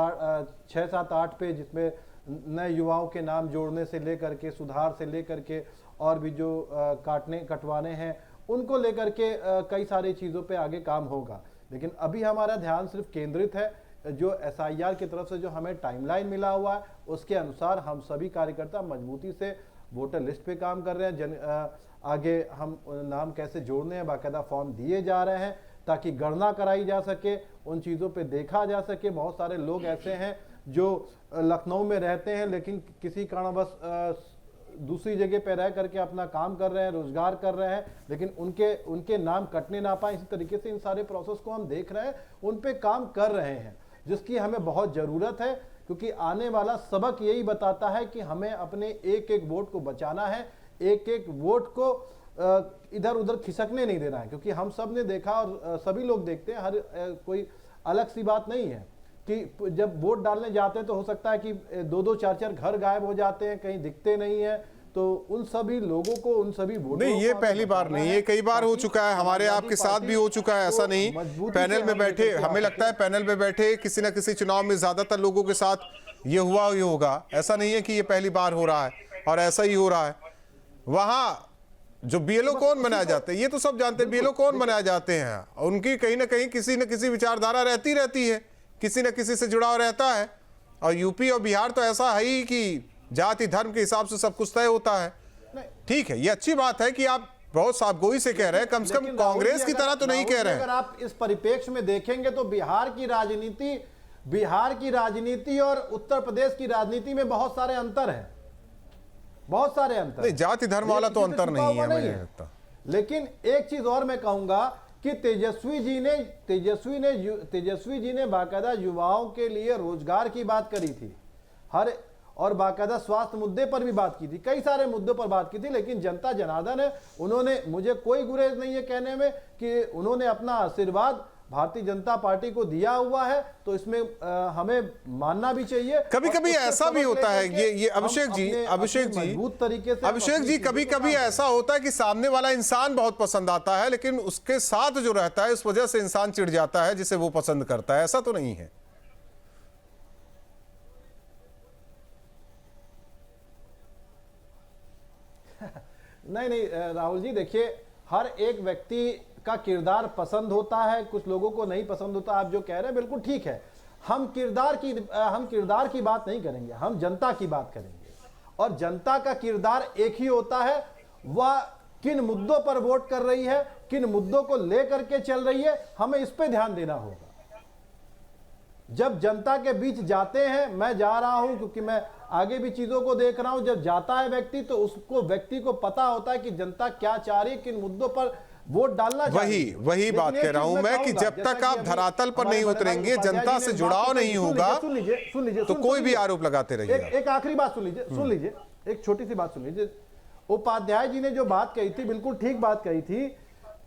8 पे, जिसमें नए युवाओं के नाम जोड़ने से लेकर के, सुधार से लेकर के, और भी जो कटवाने हैं उनको लेकर के कई सारी चीज़ों पे आगे काम होगा। लेकिन अभी हमारा ध्यान सिर्फ केंद्रित है जो SIR की तरफ से जो हमें टाइमलाइन मिला हुआ है, उसके अनुसार हम सभी कार्यकर्ता मजबूती से वोटर लिस्ट पे काम कर रहे हैं। आगे हम नाम कैसे जोड़ने हैं, बाकायदा फॉर्म दिए जा रहे हैं ताकि गणना कराई जा सके, उन चीज़ों पे देखा जा सके। बहुत सारे लोग ऐसे हैं जो लखनऊ में रहते हैं लेकिन किसी कारणवश दूसरी जगह पे रह करके अपना काम कर रहे हैं, रोजगार कर रहे हैं, लेकिन उनके नाम कटने ना पाए। इसी तरीके से इन सारे प्रोसेस को हम देख रहे हैं, उन पे काम कर रहे हैं, जिसकी हमें बहुत ज़रूरत है, क्योंकि आने वाला सबक यही बताता है कि हमें अपने एक एक वोट को बचाना है, एक एक वोट को इधर उधर खिसकने नहीं देना है। क्योंकि हम सब ने देखा और सभी लोग देखते हैं, कोई अलग सी बात नहीं है कि जब वोट डालने जाते हैं तो हो सकता है कि 2-2, 4-4 घर गायब हो जाते हैं, कहीं दिखते नहीं है। तो उन सभी लोगों को, उन सभी वोटरों नहीं, ये पहली बार नहीं, ये कई बार हो चुका है, हमारे आपके साथ भी हो चुका है, ऐसा नहीं। पैनल में बैठे, हमें लगता है पैनल में बैठे किसी न किसी चुनाव में ज्यादातर लोगों के साथ ये हुआ ही होगा, ऐसा नहीं है कि ये पहली बार हो रहा है, और ऐसा ही हो रहा है। वहां जो BLO कौन बनाए जाते हैं ये तो सब जानते हैं, BLO कौन बनाए जाते हैं, उनकी कहीं ना कहीं किसी न किसी विचारधारा रहती है, किसी न किसी से जुड़ाव रहता है। और यूपी और बिहार तो ऐसा है ही कि जाति धर्म के हिसाब से सब कुछ तय होता है। ठीक है, ये अच्छी बात है कि आप बहुत साफगोई से कह रहे हैं, कम से कम कांग्रेस की तरह तो नहीं कह रहे हैं। अगर आप इस परिप्रेक्ष्य में देखेंगे तो बिहार की राजनीति और उत्तर प्रदेश की राजनीति में बहुत सारे अंतर हैं, बहुत सारे अंतर। नहीं, जाति धर्म वाला तो अंतर नहीं है मुझे लगता। लेकिन एक चीज और मैं कहूंगा कि तेजस्वी जी ने बाकायदा युवाओं के लिए रोजगार की बात करी थी, और बाकायदा स्वास्थ्य मुद्दे पर भी बात की थी, कई सारे मुद्दों पर बात की थी। लेकिन जनता जनार्दन है, उन्होंने, मुझे कोई गुरेज नहीं है कहने में कि उन्होंने अपना आशीर्वाद भारतीय जनता पार्टी को दिया हुआ है, तो इसमें हमें मानना भी चाहिए। कभी कभी ऐसा भी होता है, ये अभिषेक जी कभी कभी ऐसा होता है कि सामने वाला इंसान बहुत पसंद आता है, लेकिन उसके साथ जो रहता है उस वजह से इंसान चिढ़ जाता है जिसे वो पसंद करता है, ऐसा तो नहीं है। नहीं राहुल जी, देखिए, हर एक व्यक्ति का किरदार पसंद होता है, कुछ लोगों को नहीं पसंद होता। आप जो कह रहे हैं बिल्कुल ठीक है। हम किरदार की बात नहीं करेंगे, हम जनता की बात करेंगे। और जनता का किरदार एक ही होता है, वह किन मुद्दों पर वोट कर रही है, किन मुद्दों को लेकर के चल रही है, हमें इस पे ध्यान देना होगा। जब जनता के बीच जाते हैं, मैं जा रहा हूं क्योंकि मैं आगे भी चीजों को देख रहा हूं, जब जाता है व्यक्ति तो व्यक्ति को पता होता है कि जनता क्या चाह रही है, किन मुद्दों पर वोट डालना चाहिए। वही बात कह रहा हूं मैं कि जब तक आप धरातल पर नहीं उतरेंगे, जनता से जुड़ाव नहीं होगा, तो कोई भी आरोप लगाते रहिए। एक आखिरी बात सुन लीजिए, एक छोटी सी बात सुन लीजिए। उपाध्याय जी ने जो बात कही थी, बिल्कुल ठीक बात कही थी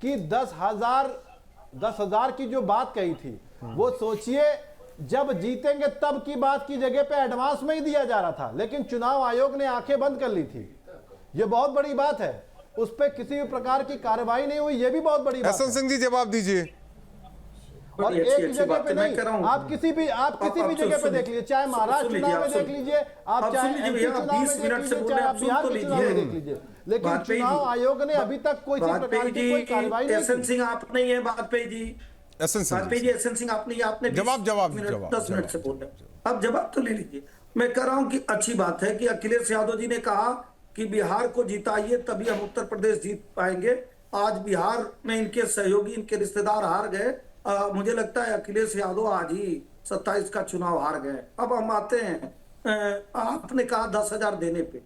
कि 10,000 की जो बात कही थी, वो सोचिए जब जीतेंगे तब की बात की जगह पे एडवांस में ही दिया जा रहा था, लेकिन चुनाव आयोग ने आंखें बंद कर ली थी। ये बहुत बड़ी बात है, उस पर किसी भी प्रकार की कार्रवाई नहीं हुई, ये भी बहुत बड़ी बात है। हसन सिंह जी जवाब दीजिए। और एक जगह पे नहीं, आप किसी भी जगह पे देख लीजिए, चाहे महाराष्ट्र चुनाव में देख लीजिए, आप चाहे MP चुनाव में देख लीजिए, चाहे आप बिहार के चुनाव में देख लीजिए, लेकिन चुनाव आयोग ने अभी तक कोई प्रकार की कोई कार्रवाई नहीं की। सिंह आप नहीं है वाजपेयी जी, एसएन सिंह आपने जवाब 10 मिनट से बोल रहे, अब जवाब तो ले लीजिए। मैं कह रहा हूं कि अच्छी बात है कि अखिलेश यादव जी ने कहा कि बिहार को जिताइए तभी हम उत्तर प्रदेश जीत पाएंगे। आज बिहार में इनके सहयोगी, इनके रिश्तेदार हार गए। मुझे लगता है अखिलेश यादव आज ही 27 का चुनाव हार गए। अब हम आते हैं, आपने कहा 10,000 देने पे,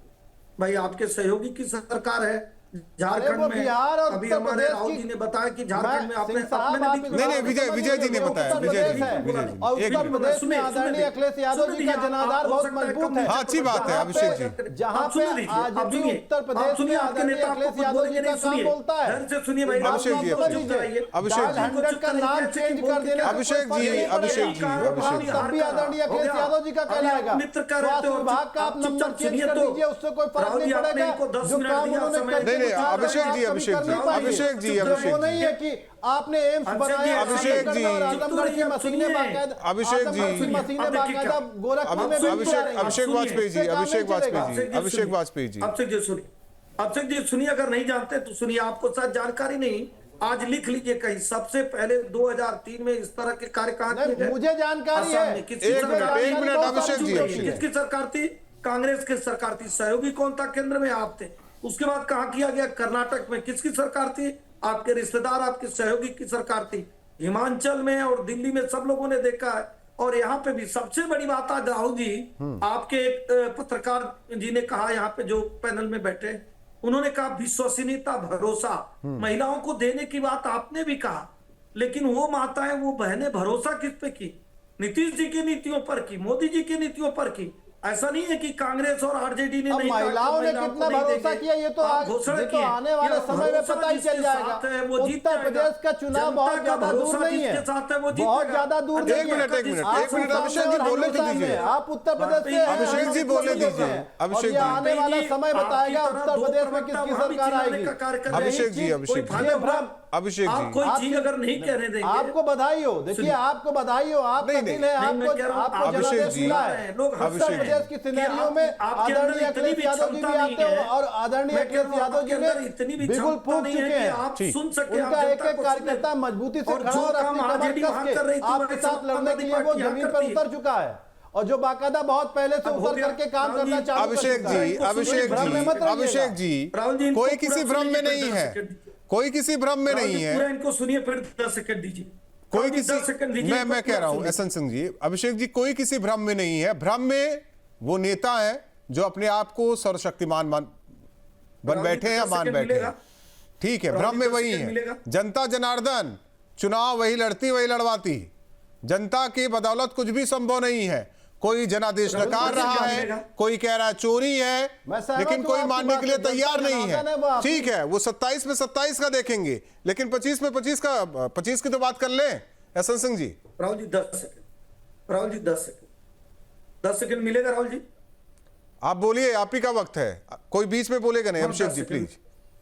भाई आपके सहयोगी की सरकार है, झारखंड वो में बिहार और अभी उत्तर हमारे प्रदेश राहुल की- जी ने बताया कि झारखंड में आपने सिंह साहब, आपने आप भी- इस नहीं, बात को विजय- समझ विजय जी ने लीजिए, बताया, उत्तर विजय जी, प्रदेश है। विजय जी। और एक उत्तर मिनट। प्रदेश में सुनिए, आदरणीय अखिलेश यादव जी सुनिए, का आप- जनाधार हो बहुत सकता है मजबूत कम है। हाँ, अच्छी बात है, जहाँ अभिषेक पे- जी। जहाँ आप पे सुन लीजिए, आज आप भी सुनिए, उत्तर आप प्रदेश सुनिए, में आपके आदरणीय नेता आपको अखिलेश खुद यादव जी बोलेंगे का नहीं, काम सुनिए। बोलता है। घर से सुनिए भाई, अभिषेक जी, आप अभिषेक चुप कराइए। अभिषेक डायल जी। हंड्रेड का नाम चेंज कर देने से अभिषेक कोई जी, फर्क नहीं पड़ेगा। अभिषेक जी, अभिषेक जी। तब भी आदरणीय अखिलेश यादव जी का कहलाएगा। मित्र कह रहे स्वास्थ्य थे, विभाग का आप नंबर चेंज कर दीजिए, उससे कोई फर्क राहुल नहीं जी, आपने पड़ेगा। इनको 10 जो मिनट काम दिया उन्होंने समय। करके नहीं, दिखाया, अभिषेक आप जी, कभी अभिषेक कर जी, नहीं पाएंगे। अभिषेक जी, तो अभिषेक वो नहीं जी। है कि आपने एम्स बनाया, अभिषेक जी, और आजमगढ़ की मशीनें बाकायदा, अभिषेक जी, आजमगढ़ की मशीनें अब देखिए बाकायदा क्या? गोरखपुर में भी अभिषेक चला रही हैं। अभिषेक वाजपेयी जी, इससे काम अभिषेक नहीं चलेगा। वाजपेयी जी, अभिषेक वाजपेयी जी। अभिषेक जी सुनिए, अभिषेक जी सुनिए, अगर नहीं जानते तो सुनिए, आपको शायद जानकारी नहीं, आज लिख लीजिए कहीं, सबसे पहले 2003 में इस तरह के कार्य कहाँ किए नहीं, गए? मुझे जानकारी असम है। में किसकी एक सरकार मिनट, थी? एक मिनट, अभिषेक जी, अभिषेक जी। किसकी सरकार थी? कांग्रेस की सरकार थी। सहयोगी कौन था? केंद्र में आप थे। उसके बाद कहाँ किया गया? कर्नाटक में किसकी सरकार थी? आपके रिश्तेदार, आपके सहयोगी की सरकार थी। हिमाचल में और दिल्ली में सब लोगों ने देखा है। और यहाँ पे भी सबसे बड़ी बात आज राहुल जी, आपके एक पत्रकार जी ने कहा, यहाँ पे जो पैनल में बैठे, उन्होंने कहा विश्वसनीयता, भरोसा महिलाओं को देने की बात आपने भी कहा, लेकिन वो माताएं, वो बहनें भरोसा किस पे की? नीतीश जी की नीतियों पर की, मोदी जी की नीतियों पर की। ऐसा नहीं है कि कांग्रेस और आरजेडी ने अब नहीं कहा कि महिलाओं ने महिलाओं को कितना नहीं भरोसा देंगे। किया, ये तो आप घोषणा ये तो किए। आने वाले या समय में भरोसा पता ही जिसके चल जाएगा। साथ है, वो जीत उत्तर जाएगा। प्रदेश का चुनाव जनता बहुत का ज्यादा दूर भरोसा नहीं है, जिसके साथ है, वो जीत बहुत जाएगा। ज्यादा दूर नहीं एक है। मिनट, एक मिनट, आप एक मिनट, सामने अभिषेक जी और हम बोलने तो सामने। दीजिए। आप उत्तर प्रदेश से अभिषेक जी बोलने दीजिए। अभिषेक और ये जी। आने वाला समय बताएगा आपकी तरह उत्तर दो प्रदेश में प्रवक्ता किसकी वहाँ भी सरकार चिल्लाने आएगी। का कार्य कर रहे हैं। अभिषेक जी, कोई अभिषेक जी। फायदा हुआ? अभिषेक आप जी। कोई आप- चीज अगर नहीं कहने देंगे, आपको बधाई हो, देखिए सुनिए। आपको बधाई हो, आपका नहीं, दिल नहीं, है, नहीं, मैं कह आपको रहा हूं, आपको अभिषेक जनादेश जी, मिला है। लोग उत्तर अभिषेक प्रदेश जी। की सिनेरियो में आपके अंदर आदरणीय इतनी अखिलेश भी यादव जी भी क्षमता आते नहीं हो है। और आदरणीय मैं कह अखिलेश रहा हूं, यादव आपके जी ने अंदर इतनी भी बिल्कुल क्षमता फूक नहीं चुके है कि हैं। आप ठीक। सुन सके, आप उनका एक जनता एक को कार्यकर्ता सुने। मजबूती से और खड़ा जो और काम अपनी कमर आरजेडी कस वहां के कर रही थी, आपके वैसे साथ लड़ने के लिए वो समाजवादी जमीन पर पार्टी उतर चुका है और जो बाकायदा बहुत पहले से अब हो उतर गया। करके काम राहुल करना जी, चालू कर अभिषेक चुका है। जी, अभिषेक भ्रम में मत जी, रहिएगा। अभिषेक जी, राहुल जी, इनको कोई पूरा किसी भ्रम में सुनिए, नहीं फिर 10 है, सेकंड दीजिए। कोई किसी भ्रम में राहुल नहीं जी, है। पूरा इनको सुनिए, फिर 10 सेकंड दीजिए। कोई राहुल जी, किसी 10 सेकंड दीजिए, मैं इनको कह रहा हूं पूरा एहसन सिंह जी, अभिषेक जी, कोई किसी भ्रम में नहीं है। भ्रम में वो नेता है जो अपने आप को सर्वशक्तिमान बन राहुल जी, बैठे हैं या 10 मान सेकंड बैठे हैं। मिलेगा? ठीक है, राहुल भ्रम जी, में 10 वही सेकंड है। मिलेगा? जनता जनार्दन, चुनाव वही लड़ती वही लड़वाती। जनता की बदौलत कुछ भी संभव नहीं है। कोई जनादेश राहुल जी, नकार रहा क्या है, मिलेगा? कोई कह रहा है चोरी है, मैं सहमत लेकिन हूं कोई आपकी मानने बात के लिए से। तैयार जनता नहीं जनार्दन है, वो है। आपकी- ठीक है, वो 27 में 27 का देखेंगे, लेकिन 25 में 25 की तो बात कर लें Ehsan Singh ji. Rahul ji 10 second, Rahul ji 10 second, 10 second मिलेगा राहुल जी? आप बोलिए, आप ही का वक्त है, कोई बीच में बोलेगा नहीं। हम अभिषेक 10 जी सेकंड। प्लीज।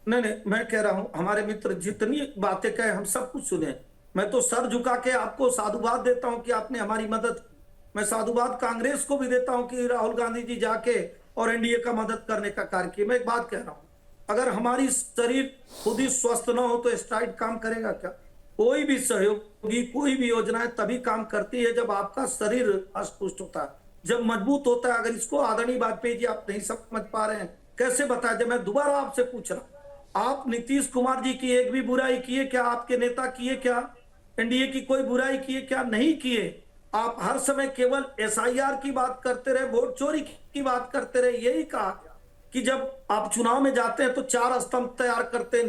नहीं, मैं कह रहा हूं, हमारे मित्र जितनी बातें कहे हम सब कुछ सुने। मैं तो सर झुका के आपको साधुवाद देता हूं कि आपने हमारी मदद। मैं साधुवाद कांग्रेस को भी देता हूं कि राहुल गांधी जी जाके और एनडीए का मदद करने का कार्य किया। मैं एक बात कह रहा हूं, अगर हमारी शरीर खुद ही स्वस्थ ना हो तो स्ट्राइड काम करेगा क्या? कोई भी सहयोगी, कोई भी योजनाएं तभी काम करती है जब आपका शरीर अस्पुष्ट होता है, जब मजबूत होता है। अगर इसको आदरणीय वाजपेयी जी आप नहीं समझ पा रहे हैं, कैसे बताया? जब मैं दोबारा आपसे पूछ रहा हूं, आप नीतीश कुमार जी की एक भी बुराई किए क्या? आपके नेता किए क्या? एनडीए की कोई बुराई किए क्या? नहीं किए। आप हर समय केवल एसआईआर की बात करते रहे, वोट चोरी की बात करते रहे। यही कहा कि जब आप चुनाव में जाते हैं तो 4 स्तंभ तैयार करते हैं।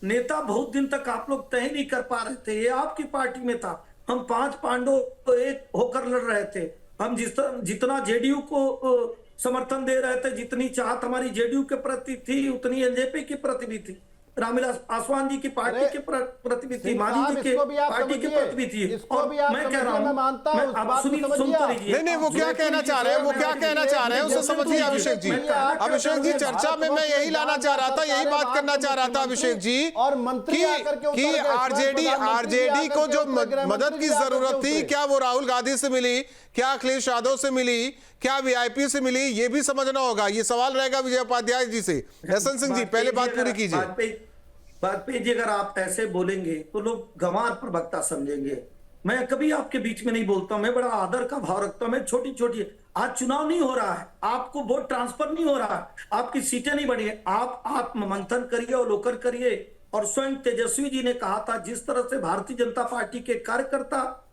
नेता बहुत दिन तक आप लोग तय नहीं कर पा रहे थे। ये आपकी पार्टी में था। हम 5 पांडव तो एक होकर लड़ रहे थे। हम जितना जेडीयू को समर्थन दे रहे थे, जितनी चाहत हमारी जेडीयू के प्रति थी, उतनी एलजेपी की प्रति भी थी। रामविलास पासवान जी की पार्टी के प्रति भी थी, मानी जी के पार्टी के प्रति भी थी। इसको भी आप मैं कह रहा समझिए, हूं, मैं मानता हूं, आप सुनिए, सुनते रहिए। नहीं, वो क्या कहना चाह रहे हैं, वो क्या कहना चाह रहे हैं उसे समझिए अभिषेक जी। अभिषेक जी, चर्चा में मैं यही लाना चाह रहा था, यही बात करना चाह रहा था अभिषेक जी, और मंत्री कि आरजेडी को जो मदद की जरूरत थी, क्या वो राहुल गांधी से मिली, क्या अखिलेश यादव से मिली, क्या वीआईपी से मिली, ये भी समझना होगा। ये सवाल रहेगा विजय उपाध्याय जी से। एहसन सिंह जी, पहले बात पूरी कीजिए। वाजपेयी जी, अगर आप ऐसे बोलेंगे तो लोग गंवार प्रवक्ता समझेंगे। मैं कभी आपके बीच में नहीं बोलता, मैं बड़ा आदर का भाव रखता हूं। मैं छोटी आज चुनाव नहीं हो रहा है, आपको वोट ट्रांसफर नहीं हो रहा है, आपकी सीटें नहीं बढ़ी है। आप मंथन करिए, अवलोकन करिए। और स्वयं तेजस्वी जी ने कहा था, जिस तरह से भारतीय जनता पार्टी के कार्यकर्ता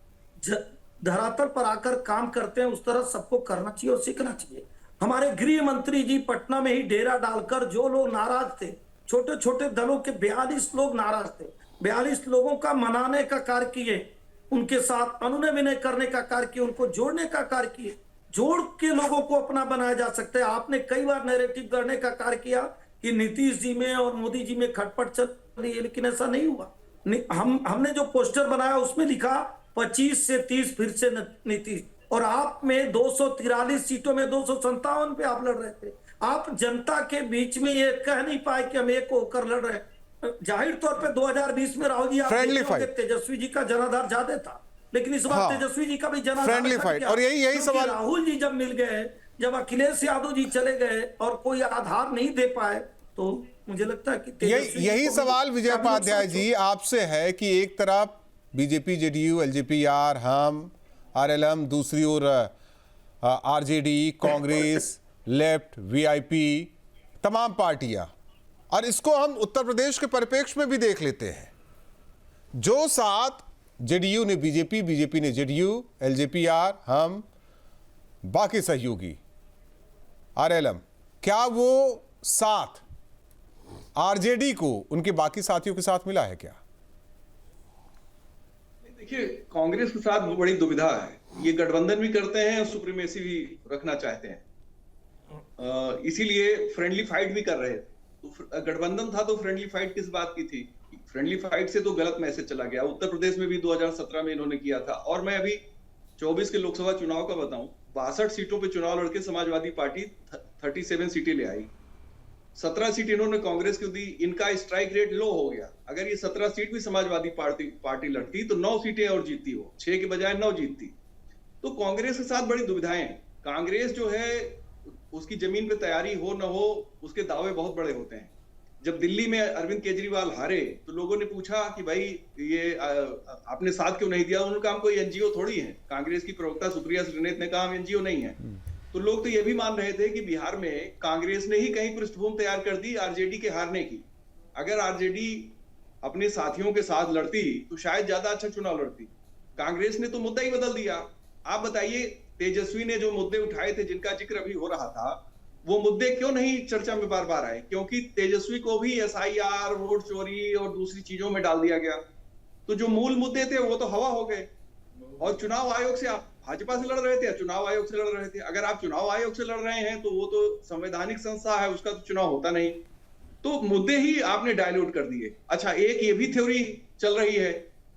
धरातल पर आकर काम करते हैं, उस तरह सबको करना चाहिए और सीखना चाहिए। हमारे गृह मंत्री जी पटना में ही डेरा डालकर जो लोग नाराज थे, छोटे छोटे दलों के 42 लोग नाराज थे, 42 लोगों का मनाने का कार्य किए, उनके साथ अनुनय विनय करने का कार्य किए, उनको जोड़ने का कार्य किए। जोड़ के लोगों को अपना बनाया जा सकता है। आपने कई बार नैरेटिव करने का कार्य किया कि नीतीश जी में और मोदी जी में खटपट चल रही है, लेकिन ऐसा नहीं हुआ। हमने जो पोस्टर बनाया उसमें लिखा 25 से 30 फिर से नीतीश, और आप में 243 सीटों में 257 पे आप लड़ रहे थे। आप जनता के बीच में ये कह नहीं पाए कि हम एक होकर लड़ रहे हैं। जाहिर तौर पे 2020 में राहुल जी आप तेजस्वी जी का जनाधार ज्यादा था, लेकिन इस बार तेजस्वी जी का भी जनाधार, और यही सवाल, राहुल जी जब मिल गए, जब अखिलेश यादव जी चले गए और कोई आधार नहीं दे पाए, तो मुझे लगता है कि यही सवाल विजय उपाध्याय जी आपसे है कि एक तरफ बीजेपी, जेडीयू, एलजेपीआर, हम, आरएलएम, दूसरी ओर आरजेडी, कांग्रेस, लेफ्ट, वीआईपी, तमाम पार्टियां, और इसको हम उत्तर प्रदेश के परिप्रेक्ष्य में भी देख लेते हैं। जो साथ जेडीयू ने बीजेपी, बीजेपी ने जेडीयू, एलजेपीआर, हम, बाकी सहयोगी, आरएलएम, क्या वो साथ आरजेडी को उनके बाकी साथियों के साथ मिला है क्या? देखिए, कांग्रेस के साथ बड़ी दुविधा है। ये गठबंधन भी करते हैं और सुप्रीमेसी भी रखना चाहते हैं, इसीलिए फ्रेंडली फाइट भी कर रहे थे। तो गठबंधन था तो फ्रेंडली फाइट किस बात की थी? फ्रेंडली फाइट से तो गलत मैसेज चला गया। उत्तर प्रदेश में भी 2017 में इन्होंने किया था। और मैं अभी 24 के लोकसभा चुनाव का बताऊं, 62 सीटों पे चुनाव लड़के समाजवादी पार्टी 37 सीटें ले आई, 17 सीट इन्होंने कांग्रेस को दी। इनका स्ट्राइक रेट लो हो गया। अगर ये 17 सीट भी समाजवादी पार्टी लड़ती तो 9 सीटें और जीतती, हो 6 के बजाय 9 जीतती। तो कांग्रेस के साथ बड़ी दुविधाएं हैं। कांग्रेस जो है उसकी जमीन पे तैयारी हो न हो, उसके दावे बहुत बड़े होते हैं। जब दिल्ली में अरविंद केजरीवाल हारे तो लोगों ने पूछा कि भाई ये आपने साथ क्यों नहीं दिया? उन्होंने कहा हम कोई एनजीओ थोड़ी है। कांग्रेस की प्रवक्ता सुप्रिया श्रीनेत ने कहा हम एनजीओ नहीं है। तो लोग तो ये भी मान रहे थे कि बिहार में कांग्रेस ने ही कहीं पृष्ठभूमि तैयार कर दी आरजेडी के हारने की। अगर आरजेडी अपने साथियों के साथ लड़ती तो शायद ज्यादा अच्छा चुनाव लड़ती। कांग्रेस ने तो मुद्दा ही बदल दिया। आप बताइए, तेजस्वी ने जो मुद्दे उठाए थे, जिनका जिक्र अभी हो रहा था, वो मुद्दे क्यों नहीं चर्चा में बार बार आए? क्योंकि तेजस्वी को भी एसआईआर, वोट चोरी और दूसरी चीजों में डाल दिया गया। तो जो मूल मुद्दे थे वो तो हवा हो गए। और चुनाव आयोग से आप भाजपा से लड़ रहे थे या चुनाव आयोग से लड़ रहे थे? अगर आप चुनाव आयोग से लड़ रहे हैं तो वो तो संवैधानिक संस्था है, उसका तो चुनाव होता नहीं। तो मुद्दे ही आपने डायल्यूट कर दिए। अच्छा, एक ये भी थ्योरी चल रही है,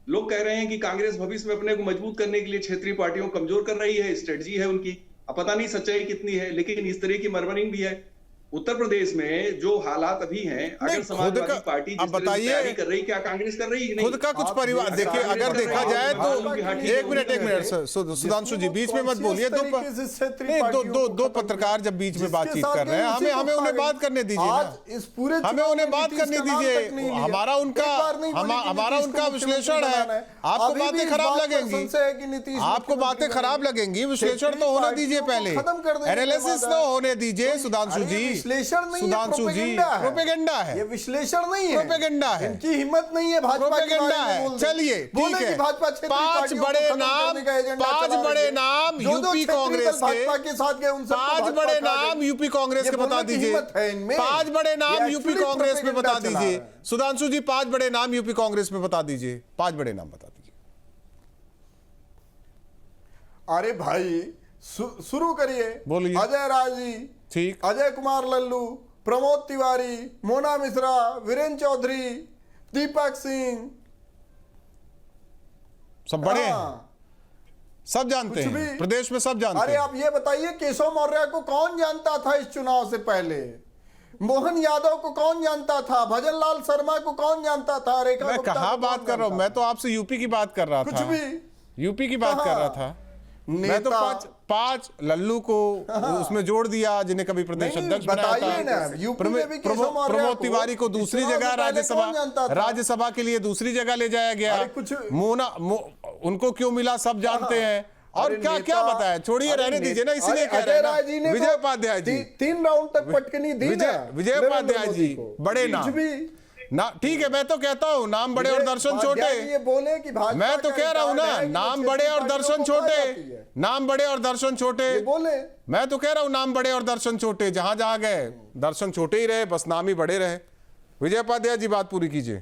लोग कह रहे हैं कि कांग्रेस भविष्य में अपने को मजबूत करने के लिए क्षेत्रीय पार्टियों को कमजोर कर रही है, स्ट्रेटजी है उनकी। अब पता नहीं सच्चाई कितनी है, लेकिन इस तरह की मर्मरिंग भी है। उत्तर प्रदेश में जो हालात अभी हैं, अगर समाजवादी पार्टी जिस तरह से तैयारी कर रही, क्या कांग्रेस कर रही है? खुद का कुछ परिवार देखिए, अगर देखा जाए तो एक मिनट सुधांशु जी बीच में मत बोलिए। दो पत्रकार जब बीच में बातचीत कर रहे हैं, हमें उन्हें बात करने दीजिए, हमें उन्हें बात करने दीजिए। हमारा उनका विश्लेषण है। आपको बातें खराब लगेंगी, आपको बातें खराब लगेंगी, विश्लेषण तो होने दीजिए, पहले एनालिसिस तो होने दीजिए। सुधांशु जी, विश्लेषण नहीं है, सुधांशु जी, प्रोपेगेंडा है। ये विश्लेषण नहीं है, प्रोपेगेंडा है। इनकी हिम्मत नहीं है भाजपा प्रोपेगेंडा है। चलिए ठीक है, 5 बड़े नाम यूपी कांग्रेस के साथ गए, 5 बड़े नाम यूपी कांग्रेस के बता दीजिए। 5 बड़े नाम यूपी कांग्रेस में बता दीजिए। सुधांशु जी 5 बड़े नाम यूपी कांग्रेस में बता दीजिए, 5 बड़े नाम बता दीजिए। अरे भाई शुरू करिए, बोलिए। अजय राय जी, ठीक, अजय कुमार लल्लू, प्रमोद तिवारी, मोना मिश्रा, वीरेंद्र चौधरी, दीपक सिंह, सब बड़े हैं, सब जानते हैं, प्रदेश में सब जानते हैं। अरे आप ये बताइए, केशव मौर्य को कौन जानता था इस चुनाव से पहले? मोहन यादव को कौन जानता था? भजन लाल शर्मा को कौन जानता था? रेखा मैं कहाँ बात कर रहा हूँ? मैं तो आपसे यूपी की बात कर रहा था। कुछ भी यूपी की बात कर रहा था। मैं तो 5 लल्लू को उसमें जोड़ दिया, जिन्हें कभी प्रदेश अध्यक्ष बनाया था। प्रमोद तिवारी को दूसरी जगह राज्यसभा के लिए दूसरी जगह ले जाया गया। मोना उनको क्यों मिला सब जानते हैं। और क्या क्या बताया, छोड़िए, रहने दीजिए ना, इसीलिए कह रहे हैं विजय उपाध्याय जी 3 राउंड तक पटकनी दी। विजय उपाध्याय जी बड़े नाम ना, ठीक है, मैं तो कहता हूं नाम बड़े और दर्शन छोटे। ये बोले कि मैं तो कह रहा हूं ना, नाम बड़े और दर्शन छोटे, नाम बड़े और दर्शन छोटे बोले। मैं तो कह रहा हूं नाम बड़े और दर्शन छोटे। जहां जहां गए दर्शन छोटे ही रहे, बस नाम ही बड़े रहे। विजय उपाध्याय जी बात पूरी कीजिए।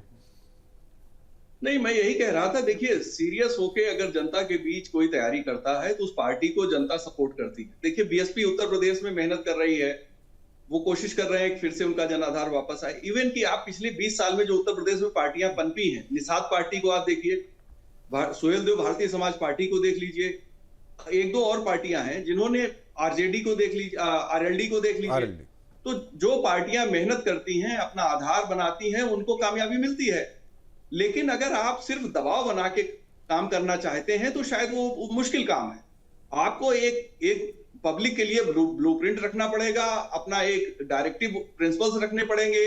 नहीं, मैं यही कह रहा था, देखिए सीरियस होके अगर जनता के बीच कोई तैयारी करता है तो उस पार्टी को जनता सपोर्ट करती है। देखिए बीएसपी उत्तर प्रदेश में मेहनत कर रही है, वो कोशिश कर रहे हैं कि फिर से उनका जनाधार वापस आए। इवन कि आप पिछले 20 साल में जो उत्तर प्रदेश में पार्टियां पनपी हैं, निषाद पार्टी को आप देखिए, सोहेल देव भारतीय समाज पार्टी को देख लीजिए, एक दो और पार्टियां हैं जिन्होंने आरजेडी को देख लीजिए, आरएलडी को देख लीजिए। तो जो पार्टियां मेहनत करती हैं, अपना आधार बनाती हैं, उनको कामयाबी मिलती है। लेकिन अगर आप सिर्फ दबाव बना के काम करना चाहते हैं तो शायद वो मुश्किल काम है। आपको एक पब्लिक के लिए ब्लूप्रिंट रखना पड़ेगा, अपना एक डायरेक्टिव प्रिंसिपल्स रखने पड़ेंगे।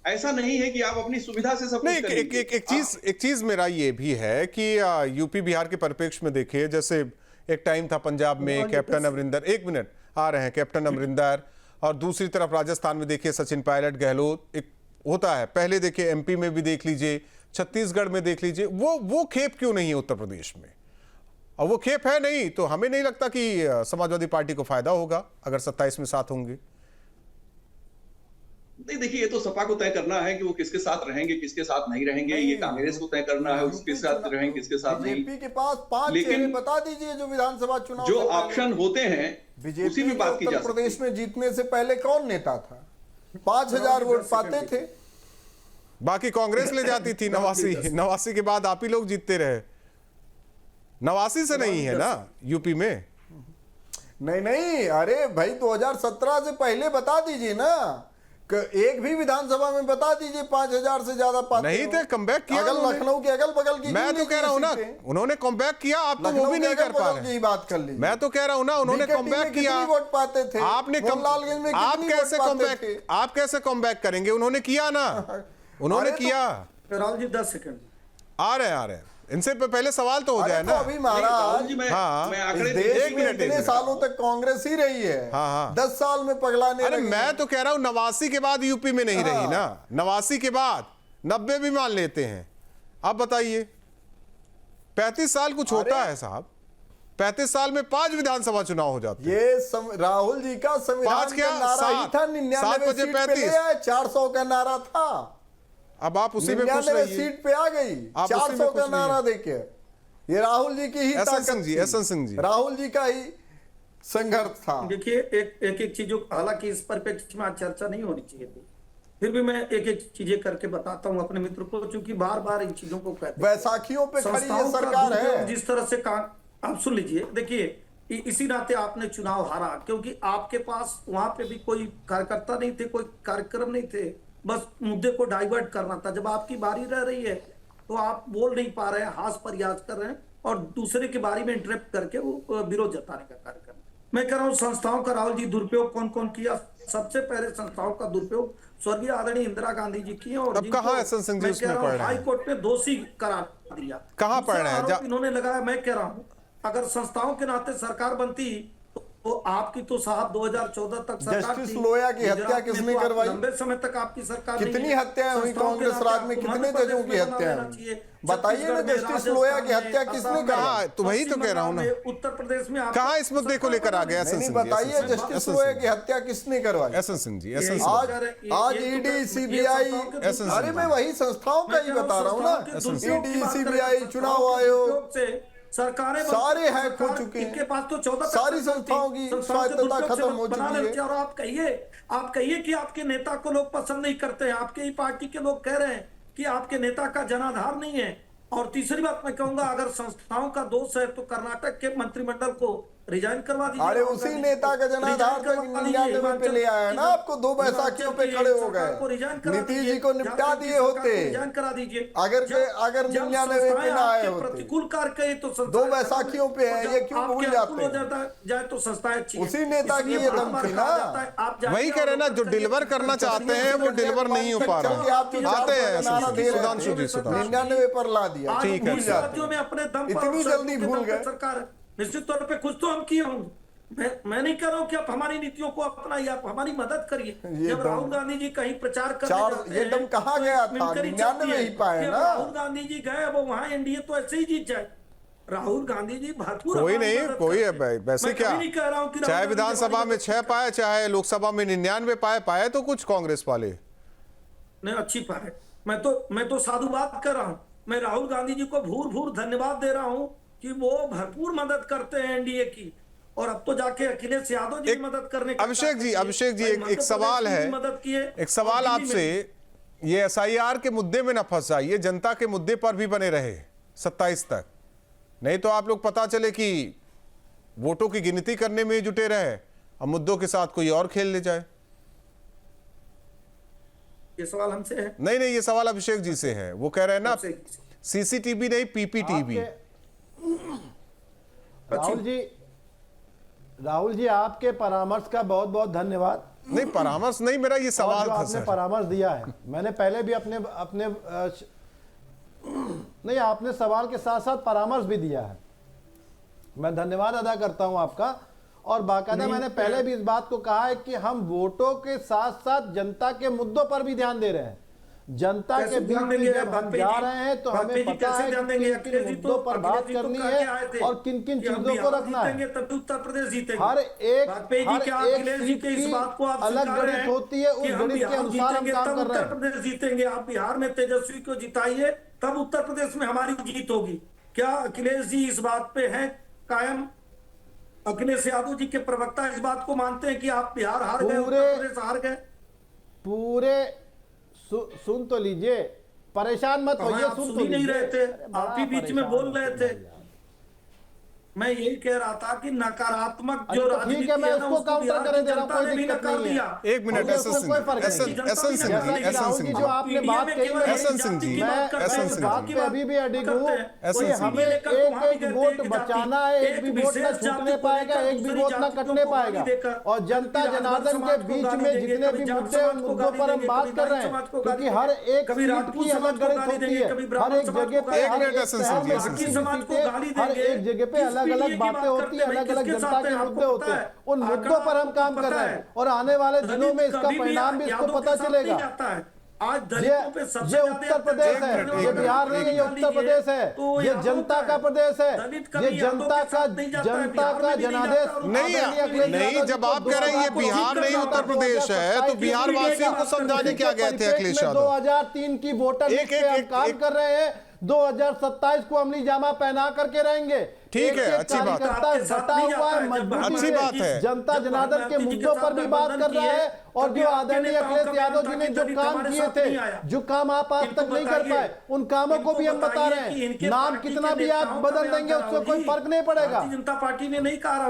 ऐसा नहीं है कि आप अपनी सुविधा से सब कुछ करेंगे। एक चीज मेरा ये भी है कि यूपी बिहार के परिप्रेक्ष्य में देखिए, जैसे एक टाइम था पंजाब में कैप्टन अमरिंदर, एक मिनट आ रहे हैं, कैप्टन अमरिंदर, और दूसरी तरफ राजस्थान में देखिए सचिन पायलट, गहलोत, एक होता है। पहले देखिए एमपी में भी देख लीजिए, छत्तीसगढ़ में देख लीजिए, वो खेप क्यों नहीं है उत्तर प्रदेश में? और वो खेप है नहीं तो हमें नहीं लगता कि समाजवादी पार्टी को फायदा होगा अगर 27 में साथ होंगे। नहीं, देखिए ये तो सपा को तय करना है कि वो किसके साथ रहेंगे, किसके साथ नहीं रहेंगे। ये कांग्रेस को तय करना है किसके साथ रहेंगे, किसके साथ नहीं। बीजेपी के पास 5 चेहरे बता दीजिए जो विधानसभा चुनाव जो ऑप्शन होते हैं उसी में बात की जा सकती है। उत्तर प्रदेश में जीतने से पहले कौन नेता था? 5000 वोट पाते थे, बाकी कांग्रेस ले जाती थी। 89 के बाद आप ही लोग जीतते रहे। 89 से नहीं है ना यूपी में? नहीं, अरे भाई 2017 से पहले बता दीजिए ना, एक भी विधानसभा में बता दीजिए 5000 से ज्यादा पाते नहीं थे। कमबैक किया अगल लखनऊ के अगल बगल की, मैं तो कह रहा हूं ना, उन्होंने कमबैक किया, आप तो वो भी नहीं कर पा रहे। बात कर लीजिए, मैं तो कह रहा हूं ना, उन्होंने कमबैक किया। वोट पाते थे आपने लालगंज में, आप कैसे कमबैक करेंगे? उन्होंने किया ना, उन्होंने किया। राहुल जी 10 सेकंड आ रहे हैं इनसे पहले सवाल तो हो जाए ना। अभी महाराज मैं देश में इतने सालों तक कांग्रेस ही रही है। 10 साल में पगलाने। अरे मैं तो कह रहा हूं 89 के बाद यूपी में नहीं रही ना, 89 के बाद 90 भी मान लेते हैं। आप बताइए, 35 साल कुछ होता है साहब? 35 साल में 5 विधानसभा चुनाव हो जाते हैं। ये राहुल जी का संविधान का नारा ही था, 99 सीट पे ले आए, 400 का नारा था। अब आप उसी में खुश रहिए। सीट पे आ गई, 400 का नारा देके। ये राहुल जी की ही ताकत थी, एस एन सिंह जी, राहुल जी का ही संघर्ष था। देखिए एक चीजों, हालांकि इस परिप्रेक्ष्य में आज चर्चा नहीं होनी चाहिए थी, फिर भी मैं एक चीजें करके बताता हूं अपने मित्र को, क्योंकि बार बार इन चीजों को कहते हैं। बैसाखियों पे खड़ी ये सरकार है। जिस तरह से आप सुन लीजिए, देखिए इसी नाते आपने चुनाव हारा, क्योंकि आपके पास वहां पे भी कोई कार्यकर्ता नहीं थे, कोई कार्यक्रम नहीं थे, बस मुद्दे को डाइवर्ट करना था। जब आपकी बारी रह रही है तो आप बोल नहीं पा रहे हैं, हास प्रयास कर रहे हैं और दूसरे की बारी में इंटरप्ट करके वो विरोध जताने का कार्य कर रहे हैं। मैं कह रहा हूँ संस्थाओं का राहुल जी दुरुपयोग कौन कौन किया? सबसे पहले संस्थाओं का दुरुपयोग स्वर्गीय आदरणीय इंदिरा गांधी जी किए, और हाई कोर्ट में दोषी करार दिया। कहां पढ़ रहे हैं? इन्होंने लगाया। मैं कह रहा हूँ अगर संस्थाओं के नाते सरकार बनती तो आपकी तो साहब 2014 तक सरकार जस्टिस लोया की हत्या किसने करवाई? लंबे समय तक आपकी सरकार कितनी हत्याएं हुई कांग्रेस राज में? कितने जजों की हत्याएं? बताइए ना, जस्टिस लोया की हत्या किसने करवाई? तो वही तो कह रहा हूं ना, उत्तर प्रदेश में कहां इस मुद्दे को लेकर आ गया? बताइए जस्टिस लोया की हत्या किसने करवाई? एस एन सिंह जी, आज ईडी सीबीआई, अरे मैं वही संस्थाओं का ही बता रहा हूँ ना, ईडी सीबीआई चुनाव आयोग से सरकारें सारे हैक हो चुके हैं। इनके पास तो 14 सारी संस्थाओं की स्वायत्तता खत्म हो चुकी है। और आप कहिए कि आपके नेता को लोग पसंद नहीं करते हैं, आपके ही पार्टी के लोग कह रहे हैं कि आपके नेता का जनाधार नहीं है। और तीसरी बात मैं कहूंगा, अगर संस्थाओं का दोष है तो कर्नाटक के मंत्रिमंडल को रिजाइन करवा दीजिए। अरे उसी नेता का जनाधार तक 99 पे ले आया ना, आपको 2 बैसाखियों पे खड़े हो गए। नीतीश जी को निपटा दिए होते रिजाइन करा दीजिए। अगर 99 पे ना आए होते। प्रतिकूल कार्य तो 2 बैसाखियों पे है, ये क्यों भूल जाते हैं? जाए तो संस्थाएं अच्छी, उसी नेता की ये दम थी ना। वही कह रहे ना, जो डिलीवर करना चाहते हैं वो डिलीवर नहीं हो पा रहा। आते हैं सुधांशु जी, 99 पर ला दिया, ठीक है। राज्यों में अपने दम पर इतनी जल्दी भूल गए सरकार। निश्चित तौर पे कुछ तो हम किए होंगे। मैं नहीं कह रहा हूँ कि आप हमारी नीतियों को अपनाइए, आप हमारी मदद करिए। जब राहुल गांधी जी कहीं प्रचार करने ये दम कहाँ गया था? 99 ही पाए ना। राहुल गांधी जी गए, वो वहां एनडीए तो ऐसे ही जीत जाए। राहुल गांधी जी भरपूर, कोई नहीं, कोई वैसे क्या, चाहे विधानसभा में 6 पाए, चाहे लोकसभा में 99 पाए तो कुछ कांग्रेस वाले नहीं अच्छी पहल है। मैं तो साधुवाद कर रहा हूं। मैं राहुल गांधी जी को भूर भूर धन्यवाद दे रहा हूं कि वो भरपूर मदद करते हैं एनडीए की, और अब तो जाके अखिलेश यादव जी मदद करने का अभिषेक जी एक सवाल है, मदद किए। एक सवाल आपसे, ये एसआईआर के मुद्दे में ना फंस जाइए, जनता के मुद्दे पर भी बने रहे 27 तक, नहीं तो आप लोग पता चले कि वोटों की गिनती करने में जुटे रहे और मुद्दों के साथ कोई और खेल ले जाए। ये सवाल हमसे है? नहीं, ये सवाल अभिषेक जी से है। वो कह रहे हैं ना सीसीटीवी नहीं पीपीटीवी। राहुल जी आपके परामर्श का बहुत बहुत धन्यवाद। नहीं परामर्श नहीं, मेरा ये सवाल जो था आपने सर। परामर्श दिया है, मैंने पहले भी अपने नहीं, आपने सवाल के साथ साथ परामर्श भी दिया है, मैं धन्यवाद अदा करता हूं आपका। और बाकायदा मैंने पहले भी इस बात को कहा है कि हम वोटों के साथ साथ जनता के मुद्दों पर भी ध्यान दे रहे हैं। जनता के बीच में जब हम जा रहे हैं तो हमें पता है कि किन मुद्दों पर बात करनी है और किन किन चीजों को रखना है। तभी उत्तर प्रदेश जीतेंगे। हर एक सीट की अलग गणित होती है, उस गणित के अनुसार हम काम कर रहे हैं। उत्तर प्रदेश जीतेंगे। आप बिहार में तेजस्वी को जिताइए, तब उत्तर प्रदेश में हमारी जीत होगी। क्या अखिलेश जी इस बात पे हैं कायम? अखिलेश यादव जी के प्रवक्ता इस बात को मानते हैं कि आप बिहार हार गए, उत्तर प्रदेश हार गए? पूरे सुन तो लीजिए, परेशान मत होइए, सुन तो नहीं रहे थे, आप ही बीच में बोल रहे थे। मैं यही कह रहा था कि नकारात्मक जो राजनीति है मैं उसको काउंटर करे दे रहा हूं, कोई दिक्कत नहीं है। एक मिनट एसएन सिंह जी जो आपने बात कही, एसएन सिंह जी बात पे अभी भी अडिग हूं कि हमें एक वोट बचाना है, एक भी वोट ना छूटने पाएगा, एक भी वोट ना कटने पाएगा। और जनता जनार्दन के बीच में जितने भी मुद्दे उन मुद्दों पर हम बात कर रहे हैं, क्योंकि हर एक सीट की अलग गणित होती है, हर एक जगह पे हर एक जगह पे अलग अलग बातें होती है, अलग अलग जनता के मुद्दे होते हैं। उन मुद्दों पर हम काम कर रहे हैं और आने वाले दिनों में इसका परिणाम भी इसको पता चलेगा। आज ये उत्तर प्रदेश है, ये बिहार नहीं है, ये उत्तर प्रदेश है, ये जनता का प्रदेश है, ये जनता का जनादेश नहीं। जब आप कह रहे हैं ये बिहार नहीं उत्तर प्रदेश है, तो बिहार वासियों को समझाने क्या गए थे अखिलेश यादव? 2003 की वोटर लिस्ट पे हम काम कर रहे हैं, 2027 को अमली जामा पहना करके रहेंगे। ठीक है, अच्छी बात है, अच्छी बात है। जनता जनार्दन के मुद्दों पर भी बात कर रहा है और जो आदरणीय अखिलेश यादव जी ने जो काम किए थे, जो काम आप आज तक नहीं कर पाए, उन कामों को भी हम बता रहे हैं। नाम कितना भी आप बदल देंगे उससे कोई फर्क नहीं पड़ेगा। भारतीय जनता पार्टी ने नहीं कहा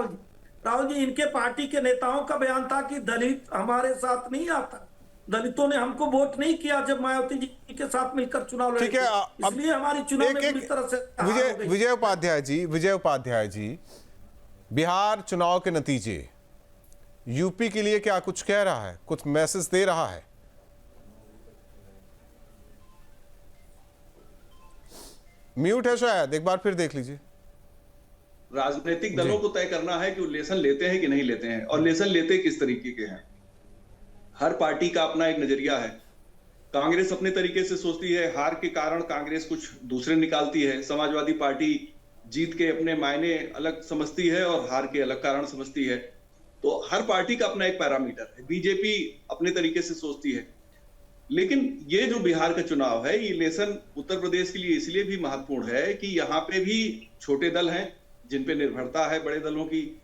राहुल जी, इनके पार्टी के नेताओं का बयान था कि दलित हमारे साथ नहीं आता, दलितों ने हमको वोट नहीं किया जब मायावती जी के साथ मिलकर चुनाव लड़े। ठीक है, इसलिए हमारी चुनाव में पूरी तरह से विजय उपाध्याय जी, बिहार चुनाव के नतीजे यूपी के लिए क्या कुछ कह रहा है, कुछ मैसेज दे रहा है? म्यूट है शायद, एक बार फिर देख लीजिए। राजनीतिक दलों को तय करना है कि वो लेसन लेते हैं कि नहीं लेते हैं, और लेसन लेते किस तरीके के हैं। हर पार्टी का अपना एक नजरिया है। कांग्रेस अपने तरीके से सोचती है, हार के कारण कांग्रेस कुछ दूसरे निकालती है। समाजवादी पार्टी जीत के अपने मायने अलग समझती है और हार के अलग कारण समझती है। तो हर पार्टी का अपना एक पैरामीटर है। बीजेपी अपने तरीके से सोचती है। लेकिन ये जो बिहार का चुनाव है, ये इलेक्शन उत्तर प्रदेश के लिए इसलिए भी महत्वपूर्ण है कि यहाँ पे भी छोटे दल हैं जिन पे निर्भरता है बड़े दलों की।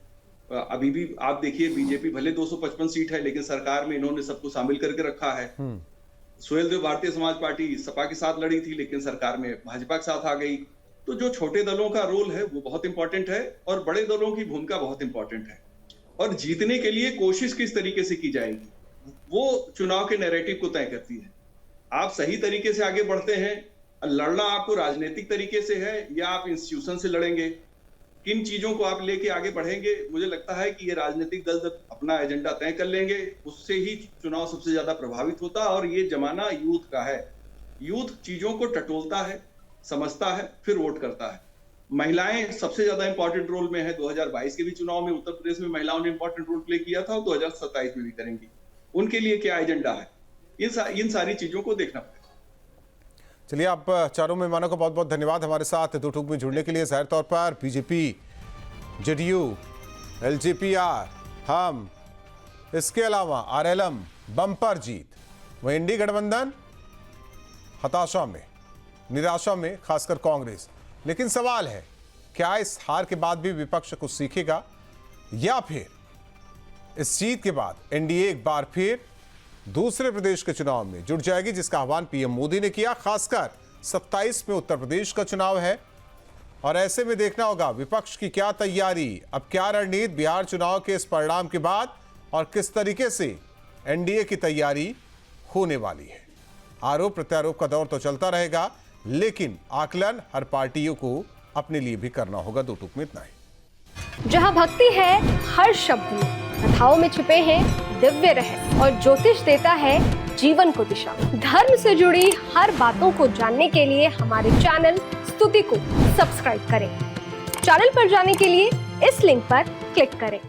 अभी भी आप देखिए, बीजेपी भले 255 सीट है, लेकिन सरकार में इन्होंने सबको शामिल करके रखा है। सुहेलदेव भारतीय समाज पार्टी सपा के साथ लड़ी थी, लेकिन सरकार में भाजपा के साथ आ गई। तो जो छोटे दलों का रोल है वो बहुत इंपॉर्टेंट है और बड़े दलों की भूमिका बहुत इंपॉर्टेंट है। और जीतने के लिए कोशिश किस तरीके से की जाएगी, वो चुनाव के नैरेटिव को तय करती है। आप सही तरीके से आगे बढ़ते हैं, लड़ना आपको राजनीतिक तरीके से है या आप इंस्टीट्यूशन से लड़ेंगे, किन चीजों को आप लेके आगे बढ़ेंगे। मुझे लगता है कि ये राजनीतिक दल जब अपना एजेंडा तय कर लेंगे, उससे ही चुनाव सबसे ज्यादा प्रभावित होता है। और ये जमाना यूथ का है। यूथ चीजों को टटोलता है, समझता है, फिर वोट करता है। महिलाएं सबसे ज्यादा इंपॉर्टेंट रोल में है। 2022 के भी चुनाव में उत्तर प्रदेश में महिलाओं ने इंपॉर्टेंट रोल प्ले किया था और 2027 में भी करेंगी। उनके लिए क्या एजेंडा है, इन सारी चीजों को देखना पड़ेगा। चलिए, आप चारों मेहमानों को बहुत बहुत धन्यवाद हमारे साथ दो टूक में जुड़ने के लिए। जाहिर तौर पर बीजेपी, जेडीयू, एलजेपीआर, हम, इसके अलावा आरएलएम बम्पर जीत, वह इंडी गठबंधन हताशा में, निराशा में, खासकर कांग्रेस। लेकिन सवाल है, क्या इस हार के बाद भी विपक्ष कुछ सीखेगा, या फिर इस जीत के बाद एनडीए एक बार फिर दूसरे प्रदेश के चुनाव में जुट जाएगी, जिसका आह्वान पीएम मोदी ने किया। खासकर 27 में उत्तर प्रदेश का चुनाव है और ऐसे में देखना होगा विपक्ष की क्या तैयारी, अब क्या रणनीति बिहार चुनाव के इस परिणाम के बाद और किस तरीके से एनडीए की तैयारी होने वाली है। आरोप प्रत्यारोप का दौर तो चलता रहेगा, लेकिन आकलन हर पार्टियों को अपने लिए भी करना होगा। दो टूक में इतना ही। जहां भक्ति है हर शब्द में, कथाओं में छिपे हैं दिव्य रहस्य और ज्योतिष देता है जीवन को दिशा। धर्म से जुड़ी हर बातों को जानने के लिए हमारे चैनल स्तुति को सब्सक्राइब करें। चैनल पर जाने के लिए इस लिंक पर क्लिक करें।